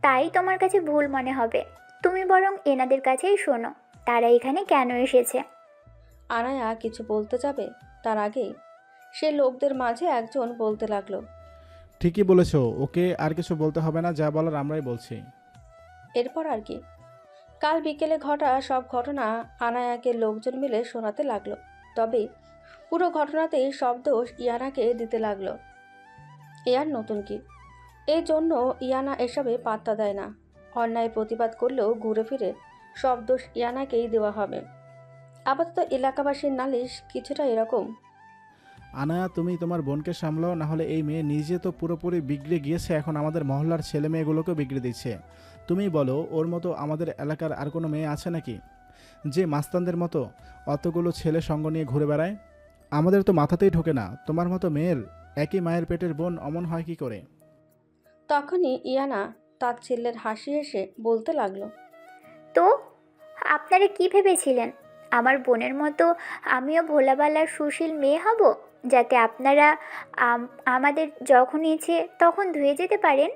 তাই তোমার কাছে ভুল মনে হবে। তুমি বরং এনাদের কাছেই শোনো, তারা এখানে কেন এসেছে। আনায়া কিছু বলতে যাবে তার আগেই সে লোকদের মাঝে একজন বলতে লাগলো, ঠিকই বলেছো, ওকে আর কিছু বলতে হবে না, যা বলার আমরাই বলছি। এরপর আর কি? কাল বিকেলে ঘটা সব ঘটনা আনায়াকে লোকজন মিলে শোনাতে লাগলো। তবে পুরো ঘটনাতেই সব দোষ ইয়ানাকে দিতে লাগলো। ইয়ার নতুন কি? এই জন্য ইয়ানা এসবে পাত্তা দেয় না। অন্যায় প্রতিবাদ করলেও ঘুরে ফিরে সব দোষ ইয়ানাকেই দেওয়া হবে। আপাতত এলাকাবাসীর নালিশ কিছুটা এরকম, আনায়া, তুমি তোমার বোনকে সামলাও, না হলে এই মেয়ে নিজে তো পুরোপুরি বিগড়ে গিয়েছে, এখন আমাদের মহল্লার ছেলে মেয়েগুলোকেও বিগড়ে দিচ্ছে। তুমি বলো, ওর মতো আমাদের এলাকার আর কোনো মেয়ে আছে নাকি যে মাস্তানদের মতো অতগুলো ছেলে সঙ্গ নিয়ে ঘুরে বেড়ায়? আমাদের তো মাথাতেই ঢোকে না, তোমার মতো মেয়ের একই মায়ের পেটের বোন অমন হয় কি করে? তখনই ইয়ানা তাচ্ছিল্যের হাসি হেসে বলতে লাগলো, তো আপনারা কি ভেবেছিলেন আমার বোনের মতো আমিও ভোলাবালার সুশীল মেয়ে হব, যাতে আপনারা আমাদের যখন ইচ্ছে তখন ধুয়ে যেতে পারেন?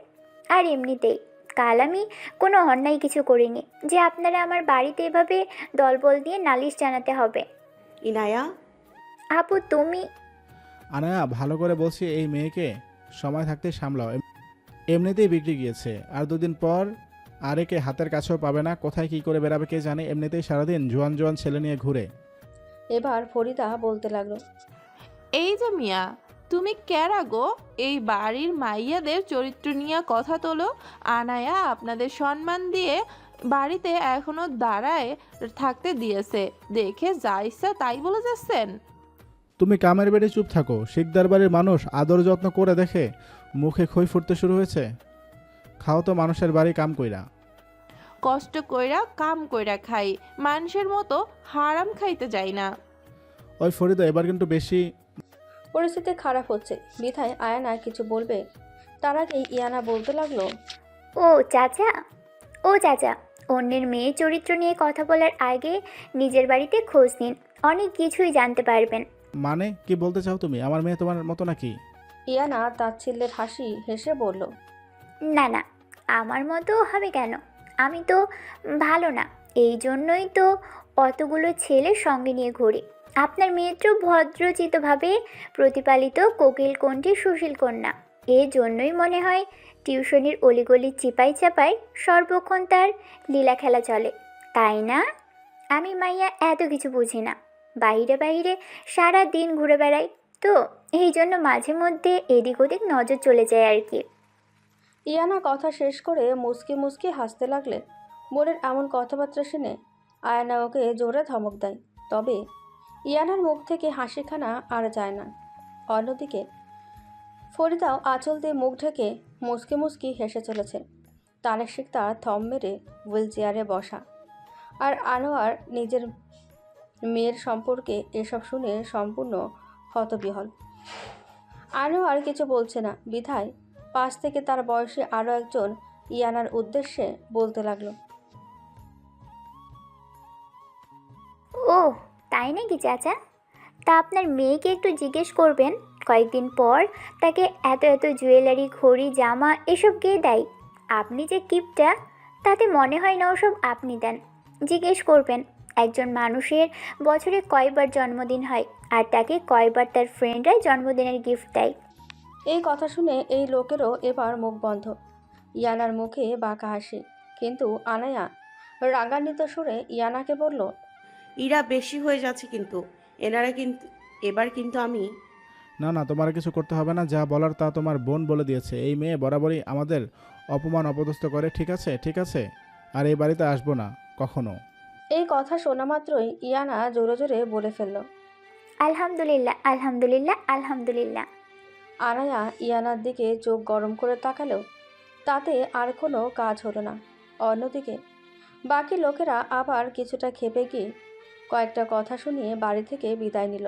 আর এমনিতেই কাল আমি কোনো অন্যায় কিছু করিনি যে আপনারা আমার বাড়িতে এভাবে দলবল দিয়ে নালিশ জানাতে হবে। ইনায়া, আপু তুমি। আনায়া, ভালো করে বলছি, এই মেয়েকে সময় থাকতে সামলাও, এমনিতেই বিগড়ে গিয়েছে। আর দুদিন পর আর একে হাতের কাছেও পাবে না, কোথায় কি করে বেরাবে কে জানে, এমনিতেই সারাদিন জোয়ান জোয়ান ছেলে নিয়ে ঘুরে। এবার ফরিদা বলতে লাগলো, এই যে মিয়া, তুমি ক্যারা গো এই বাড়ির মাইয়াদের চরিত্র নিয়ে কথা তোলো? আনায়া আপনাদের সম্মান দিয়ে বাড়িতে এখনো দাঁড়ায় থাকতে দিয়েছে দেখে যা ইচ্ছা তাই বলে যাচ্ছেন। তুমি কামের বেড়ে চুপ থাকো। শিকদার বাড়ির মানুষ আদর যত্ন করে দেখে মুখে খই ফুটতে শুরু হয়েছে। খাও তো মানুষের বাড়ি কাম কইরা। কষ্ট কইরা কাম কইরা খাই, মানুষের মতো হারাম খাইতে যাই না। ওই ফরিদা, এবার কিন্তু বেশি। পরিস্থিতি খারাপ হচ্ছে বিধায় আয়ানা কিছু বলবে তার আগেই ইয়ানা বলতে লাগলো, ও চাচা, ও চাচা, অন্যের মেয়ে চরিত্র নিয়ে কথা বলার আগে নিজের বাড়িতে খোঁজ নিন, অনেক কিছুই জানতে পারবেন। মানে কি বলতে চাও তুমি? আমার মেয়ে তোমার মতো নাকি? ইয়ানা তাচ্ছিল্যের হাসি হেসে বলল, না না, আমার মতো হবে কেন? আমি তো ভালো না, এই জন্যই তো অতগুলো ছেলের সঙ্গে নিয়ে ঘুরি। আপনার মেয়ে তো ভদ্রচিতভাবে প্রতিপালিত কোকিল কণ্ঠী সুশীল কন্যা, এই জন্যই মনে হয় টিউশনির অলিগলি চিপাই চাপাই সর্বক্ষণ তার লীলা খেলা চলে, তাই না? আমি মাইয়া এত কিছু বুঝি না, বাইরে বাইরে সারা দিন ঘুরে বেড়াই, তো এই জন্য মাঝে মধ্যে এদিক ওদিক নজর চলে যায় আর কি। ইয়ানা কথা শেষ করে মুচকি মুচকি হাসতে লাগলে বোনের এমন কথাবার্তা শুনে আয়না ওকে জোরে ধমক দেয়। তবে ইয়ানার মুখ থেকে হাসিখানা আর যায় না। অন্যদিকে ফরিদাও আঁচল দিয়ে মুখ ঢেকে মুচকি মুচকি হেসে চলেছে। তানের শিকদার থম মেরে হুইল চেয়ারে বসা। আর আনোয়ার নিজের মেয়ের সম্পর্কে এসব শুনে সম্পূর্ণ হতবিহল। আনোয়ার কিছু বলছে না বিধায় পাশ থেকে তার বয়সী আরও একজন ইয়ানার উদ্দেশ্যে বলতে লাগলো। ও তাই নাকি চাচা? তা আপনার মেয়েকে একটু জিজ্ঞেস করবেন কয়েকদিন পর তাকে এত এত জুয়েলারি, ঘড়ি, জামা এসব কে দেয়? আপনি যে কিপটা, তাতে মনে হয় না ওসব আপনি দেন। জিজ্ঞেস করবেন একজন মানুষের বছরে কয়বার জন্মদিন হয় আর তাকে কয়বার তার ফ্রেন্ডরা জন্মদিনের গিফট দেয়। এই কথা শুনে এই লোকেরও এবার মুখ বন্ধ। ইয়ানার মুখে বাঁকা হাসি, কিন্তু আনায়া রাগান্বিত সুরে ইয়ানাকে বলল, ইরা বেশি হয়ে যাচ্ছে কিন্তু এবার কিন্তু আমি। না না, তোমার কিছু করতে হবে না, যা বলার তা তোমার বোন বলে দিয়েছে। এই মেয়ে বরাবরই আমাদের অপমান অপদস্থ করে, ঠিক আছে ঠিক আছে, আর এই বাড়িতে আসবো না কখনো। এই কথা শোনা মাত্রই ইয়ানা জোরে জোরে বলে ফেলল, আলহামদুলিল্লাহ আলহামদুলিল্লাহ আলহামদুলিল্লাহ। আনায়া ইয়ানার দিকে চোখ গরম করে তাকালেও তাতে আর কোনো কাজ হলো না। অন্যদিকে বাকি লোকেরা আবার কিছুটা ক্ষেপে গিয়ে কয়েকটা কথা শুনিয়ে বাড়ি থেকে বিদায় নিল।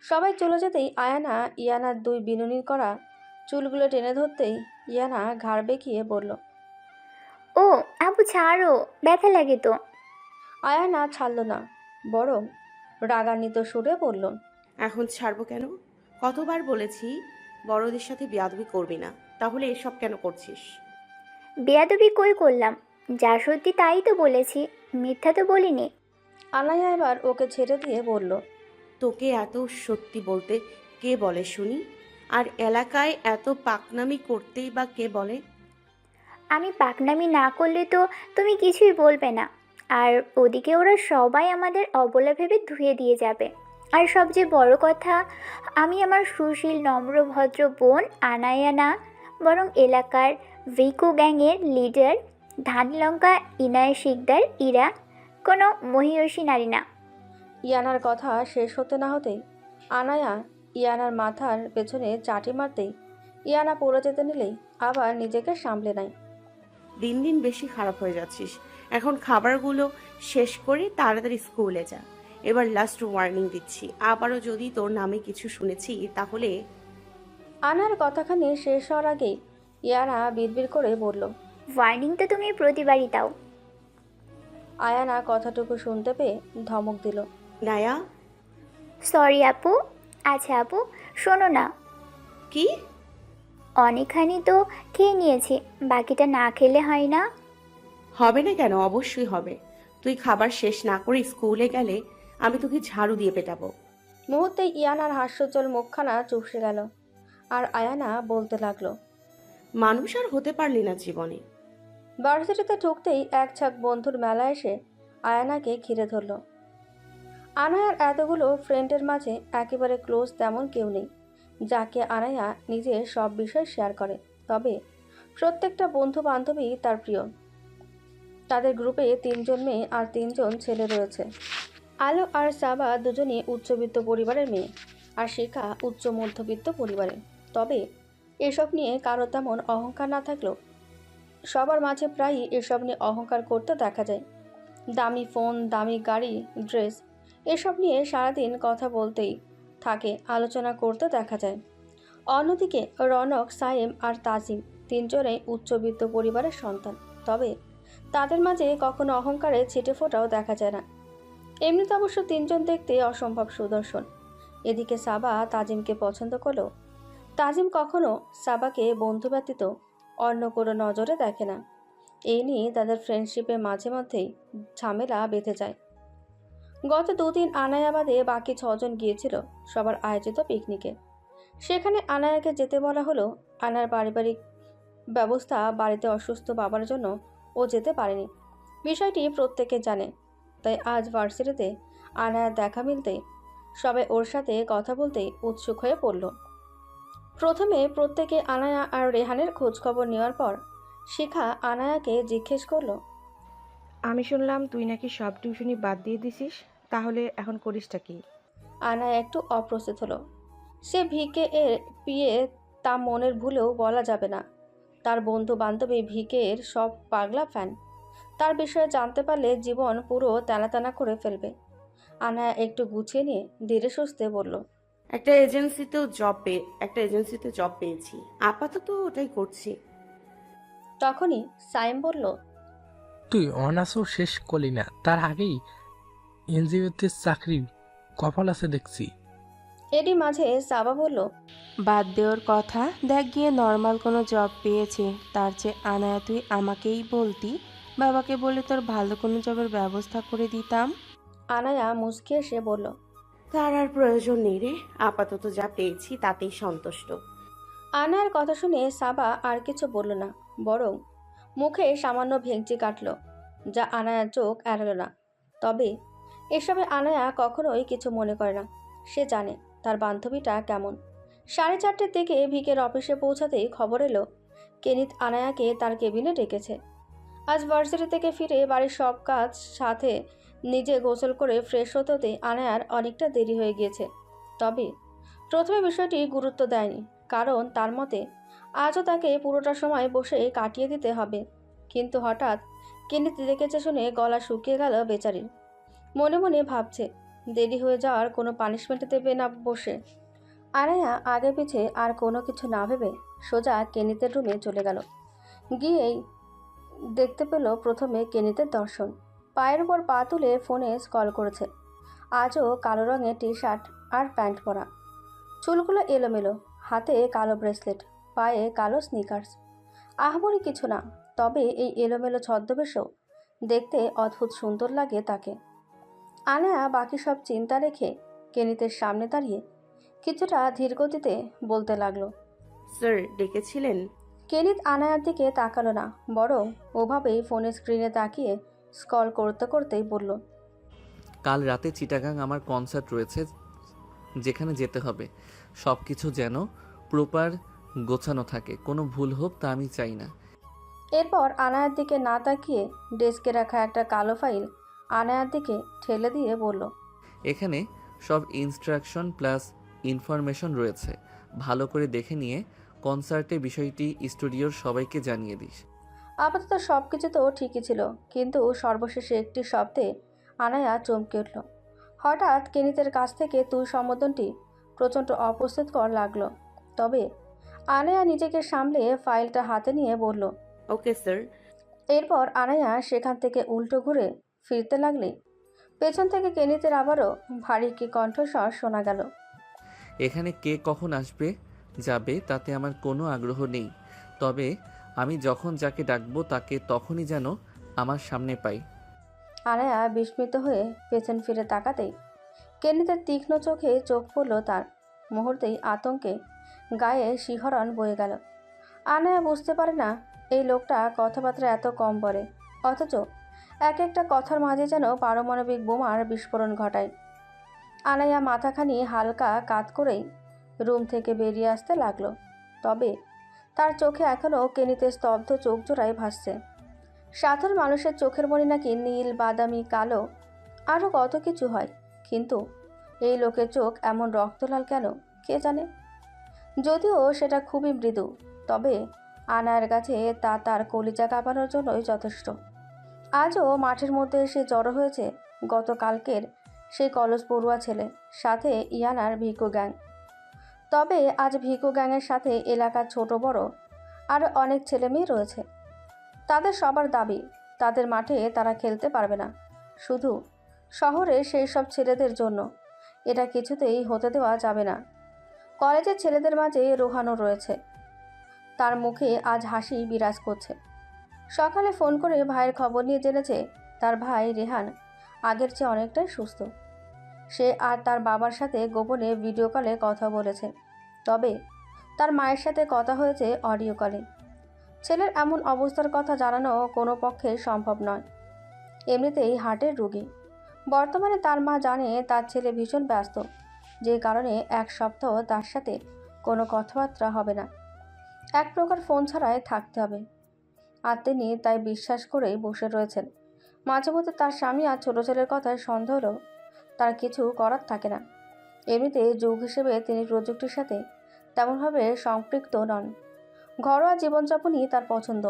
সবাই চলে যেতেই আয়ানা ইয়ানার দুই বিনুনি করা চুলগুলো টেনে ধরতেই ইয়ানা ঘাড় বেঁকিয়ে বলল, ও আবু ছাড়ো, ব্যথা লাগে তো। আয়ানা ছাড়ল না, বরং রাগান্বিত সুরে বলল, এখন ছাড়বো কেন? কতবার বলেছি বড়দের সাথে বেয়াদবি করবি না, তাহলে এসব কেন করছিস? বেয়াদবি কই করলাম? যা সত্যি তাই তো বলেছি, মিথ্যা তো বলিনি। আনায়া এবার ওকে ছেড়ে দিয়ে বলল, তোকে এত সত্যি বলতে কে বলে শুনি? আর এলাকায় এত পাকনামি করতেই বা কে বলে? আমি পাকনামি না করলে তো তুমি কিছুই বলবে না, আর ওদিকে ওরা সবাই আমাদের অবলা ভেবে ধুয়ে দিয়ে যাবে। আর সবচেয়ে বড় কথা, আমি আমার সুশীল নম্র ভদ্র বোন আনায়া না, বরং এলাকার ভিকু গ্যাংয়ের লিডার ধানলঙ্কা ইনায় শিকদার ইরা, কোনো মহিয়সী নারী না। ইয়ানার কথা শেষ হতে না হতেই আনায়া ইয়ানার মাথার পেছনে চাটি মারতেই ইয়ানা পড়ে যেতে নিলেই আবার নিজেকে সামলে নেয়। দিন দিন বেশি খারাপ হয়ে যাচ্ছিস। এখন খাবারগুলো শেষ করে তাড়াতাড়ি স্কুলে যা। এবার লাস্ট ওয়ার্নিং দিচ্ছি, আবারও যদি তোর নামে কিছু শুনেছি তাহলে। আনার কথাখানি শেষ হওয়ার আগেই ইয়ানা বিড়বিড় করে বলল, ওয়ার্নিং তো তুমি প্রতিবারই দাও। আয়ানা কথাটুকু শুনতে পেয়ে ধমক দিল, নায়া। সরি আপু। আচ্ছা আপু শোনো না, কি? অনেকখানি তো খেয়ে নিয়েছি, বাকিটা না খেলে হয় না? হবে না কেন? অবশ্যই হবে। তুই খাবার শেষ না করে স্কুলে গেলে আমি তোকে ঝাড়ু দিয়ে পেটাবো। মুহূর্তে ইয়ানার হাস্যোজ্জ্বল মুখখানা চুপসে গেল। আর আয়ানা বলতে লাগলো, মানুষ আর হতে পারলি না জীবনে। ভার্সিটিতে ঢুকতেই এক ঝাঁক বন্ধুর মেলা এসে আয়ানাকে ঘিরে ধরল। আনায়ার এতগুলো ফ্রেন্ডের মাঝে একেবারে ক্লোজ তেমন কেউ নেই যাকে আনায়া নিজের সব বিষয় শেয়ার করে। তবে প্রত্যেকটা বন্ধু বান্ধবী তার প্রিয়। তাদের গ্রুপে 3 জন মেয়ে আর 3 জন ছেলে রয়েছে। আলো আর সাবা দুজনই উচ্চবিত্ত পরিবারের মেয়ে, আর শিখা উচ্চ মধ্যবিত্ত পরিবারের। তবে এসব নিয়ে কারো তেমন অহংকার না থাকলেও সবার মাঝে প্রায়ই এসব নিয়ে অহংকার করতে দেখা যায়। দামি ফোন, দামি গাড়ি, ড্রেস এসব নিয়ে সারাদিন কথা বলতেই থাকে, আলোচনা করতে দেখা যায়। অন্যদিকে রনক, সায়েম আর তাজিম 3 জনেই উচ্চবিত্ত পরিবারের সন্তান। তবে তাদের মাঝে কখনো অহংকারে ছিটে ফোটাও দেখা যায় না। এমনিতে অবশ্য 3 জন দেখতে অসম্ভব সুদর্শন। এদিকে সাবা তাজিমকে পছন্দ করলেও তাজিম কখনো সাবাকে বন্ধু ব্যতীত অন্য কোনো নজরে দেখে না। এই নিয়ে তাদের ফ্রেন্ডশিপে মাঝে মধ্যেই ঝামেলা বেঁধে যায়। গত 2 দিন আনায়া বাদে বাকি 6 জন গিয়েছিল সবার আয়োজিত পিকনিকে। সেখানে আনায়াকে যেতে বলা হলো, আনার পারিবারিক ব্যবস্থা, বাড়িতে অসুস্থ বাবার জন্য ও যেতে পারেনি। বিষয়টি প্রত্যেকে জানে। তাই আজ ভার্সিটিতে আনায়ার দেখা মিলতেই সবাই ওর সাথে কথা বলতেই উৎসুক হয়ে পড়ল। প্রথমে প্রত্যেকে আনায়া আর রেহানের খোঁজ খবর নেওয়ার পর শিখা আনায়াকে জিজ্ঞেস করলো, আমি শুনলাম তুই নাকি সব টিউশনি বাদ দিয়ে দিছিস, তাহলে এখন করিসটা কি? আনায়া একটু অপ্রস্তুত হলো। সে ভিকে এর পিয়ে, তা মনের ভুলেও বলা যাবে না। তার বন্ধু বান্ধবী ভিকে এর সব পাগলা ফ্যান। তার বিষয়ে জানতে পারলে জীবন পুরো টানা করে ফেলবে। আনায়া একটু গুছিয়ে নিয়ে ধীরে সুস্থে বলল, একটা এজেন্সিতে জব পেয়েছি, আপাতত ওটাই করছি। তখনই সাইম বলল, তুই অনার্সও শেষ করলি না, তার আগেই এনজিওতে চাকরি কপাল আছে দেখছি। এরই মাঝে সাবা বলল, বাদ দেওয়ার কথা, দেখ গিয়ে নর্মাল কোনো জব পেয়েছে, তার চেয়ে আনায়া তুই আমাকেই বলতি, বাবাকে বলে তোর ভালো কোনো জবের ব্যবস্থা করে দিতাম। আনায়া মুচকি এসে বলল, তার আর প্রয়োজন নেই রে, আপাতত যা পেয়েছি তাতেই সন্তুষ্ট। আনায়ার কথা শুনে সাবা আর কিছু বলল না, বরং মুখে সামান্য ভেঙচি কাটল, যা আনায়ার চোখ এড়াল না। তবে এসবে আনায়া কখনোই কিছু মনে করে না। সে জানে তার বান্ধবীটা কেমন। 4:30টার দিকে ভিকের অফিসে পৌঁছাতেই খবর এলো কেনিত আনায়াকে তার কেবিনে ডেকেছে। আজ ভার্সিটি থেকে ফিরে বাড়ির সব কাজ সাথে নিজে গোসল করে ফ্রেশ হতে হতেই আনায়ার অনেকটা দেরি হয়ে গিয়েছে। তবে প্রথমে বিষয়টি গুরুত্ব দেয়নি, কারণ তার মতে আজও তাকে পুরোটা সময় বসে কাটিয়ে দিতে হবে। কিন্তু হঠাৎ কেনিত ডেকেছে শুনে গলা শুকিয়ে গেল বেচারির। মনে মনে ভাবছে দেরি হয়ে যাওয়ার কোনো পানিশমেন্ট দেবে না বসে। আনায়া আগে পিছে আর কোনো কিছু না ভেবে সোজা কেনিতের রুমে চলে গেল। গিয়েই দেখতে পেল প্রথমে কেনিতের দর্শন। পায়ের উপর পা তুলে ফোনে স্ক্রল করেছে। আজও কালো রঙের টি শার্ট আর প্যান্ট পরা, চুলগুলো এলোমেলো, হাতে কালো ব্রেসলেট, পায়ে কালো স্নিকার্স। আহামরি কিছু না, তবে এই এলোমেলো ছদ্মবেশও দেখতে অদ্ভুত সুন্দর লাগে তাকে। আনায়া বাকি সব চিন্তা রেখে কেনিতের সামনে দাঁড়িয়ে কিছুটা ধীরগতিতে বলতে লাগলো, স্যার ডেকেছিলেন? কেনিত আনায়ার দিকে তাকালো না, বরং ওভাবেই ফোনের স্ক্রিনে তাকিয়ে স্ক্রল করতে করতেই বলল, কাল রাতে চিটাগাং আমার কনসার্ট রয়েছে, যেখানে যেতে হবে। সব কিছু যেন প্রপার গোছানো থাকে, কোনো ভুল হোক তা আমি চাই না। এরপর আনায়ার দিকে না তাকিয়ে ডেস্কে রাখা একটা কালো ফাইল আনায়ার দিকে ঠেলে দিয়ে বলল, এখানে সব ইনস্ট্রাকশন প্লাস ইনফরমেশন রয়েছে, ভালো করে দেখে নিয়ে কনসার্টে বিষয়টি স্টুডিওর সবাইকে জানিয়ে দিস। আপাতত সব কিছু তো ঠিকই ছিল, কিন্তু সর্বশেষে একটি শব্দে আনায়া চমকে উঠল। হঠাৎ কেনিতের কাছ থেকে তুই সম্বোধনটি প্রচণ্ড অপ্রস্তুতকর লাগলো। তবে আনায়া নিজেকে সামলে ফাইলটা হাতে নিয়ে বলল, ওকে স্যার। এরপর আনায়া সেখান থেকে উল্টো ঘুরে ফিরতে লাগলে পেছন থেকে কেনিতের আবারও ভারী কি কণ্ঠস্বর শোনা গেল, এখানে কে কখন আসবে যাবে তাতে আমার কোনো আগ্রহ নেই, তবে আমি যখন যাকে ডাকবো তাকে তখনই যেন আমার সামনে পাই। আনায়া বিস্মিত হয়ে পেছন ফিরে তাকাতেই কেনিতের তীক্ষ্ণ চোখে চোখ পড়ল তার। মুহূর্তেই আতঙ্কে গায়ে শিহরণ বয়ে গেল। আনায়া বুঝতে পারে না এই লোকটা কথাবার্তা এত কম বলে, অথচ এক একটা কথার মাঝে যেন পারমাণবিক বোমার বিস্ফোরণ ঘটায়। আনায়া মাথাখানি হালকা কাত করেই রুম থেকে বেরিয়ে আসতে লাগলো। তবে তার চোখে এখনও কেনিতের স্তব্ধ চোখ জোড়ায় ভাসছে। সাধারণ মানুষের চোখের মণি নাকি নীল, বাদামি, কালো, আরও কত কিছু হয়, কিন্তু এই লোকের চোখ এমন রক্তলাল কেন কে জানে। যদিও সেটা খুবই মৃদু, তবে আনায়ার কাছে তা তার কলিজা কাঁপানোর জন্যই যথেষ্ট। আজও মাঠের মধ্যে এসে জড়ো হয়েছে গতকালকের সেই কলস পড়ুয়া ছেলে, সাথে ইয়ানার ভিকো গ্যাং। তবে আজ ভিকো গ্যাংয়ের সাথে এলাকার ছোট বড় আরও অনেক ছেলে মেয়ে রয়েছে। তাদের সবার দাবি তাদের মাঠে তারা খেলতে পারবে না, শুধু শহরে সেই সব ছেলেদের জন্য। এটা কিছুতেই হতে দেওয়া যাবে না। কলেজের ছেলেদের মাঝে রোহানও রয়েছে, তার মুখে আজ হাসি বিরাজ করছে। সকালে ফোন করে ভাইয়ের খবর নিয়ে জেনেছে তার ভাই রেহান আগের চেয়ে অনেকটাই সুস্থ। সে আর তার বাবার সাথে গোপনে ভিডিও কলে কথা বলেছে। তবে তার মায়ের সাথে কথা হয়েছে অডিও কলে। ছেলের এমন অবস্থার কথা জানানো কোনো পক্ষে সম্ভব নয়। এমনিতেই হার্টের রোগী। বর্তমানে তার মা জানে তার ছেলে ভীষণ ব্যস্ত, যে কারণে 1 সপ্তাহ তার সাথে কোনো কথাবার্তা হবে না, এক প্রকার ফোন ছাড়াই থাকতে হবে। আর তিনি তাই বিশ্বাস করেই বসে রয়েছেন। মাঝে মধ্যে তার স্বামী আর ছোট ছেলের কথায় সন্দেহ হলেও তার কিছু করার থাকে না। এমনিতে যুগ হিসেবে তিনি প্রযুক্তির সাথে তেমনভাবে সম্পৃক্ত নন। ঘরোয়া জীবনযাপনই তার পছন্দ।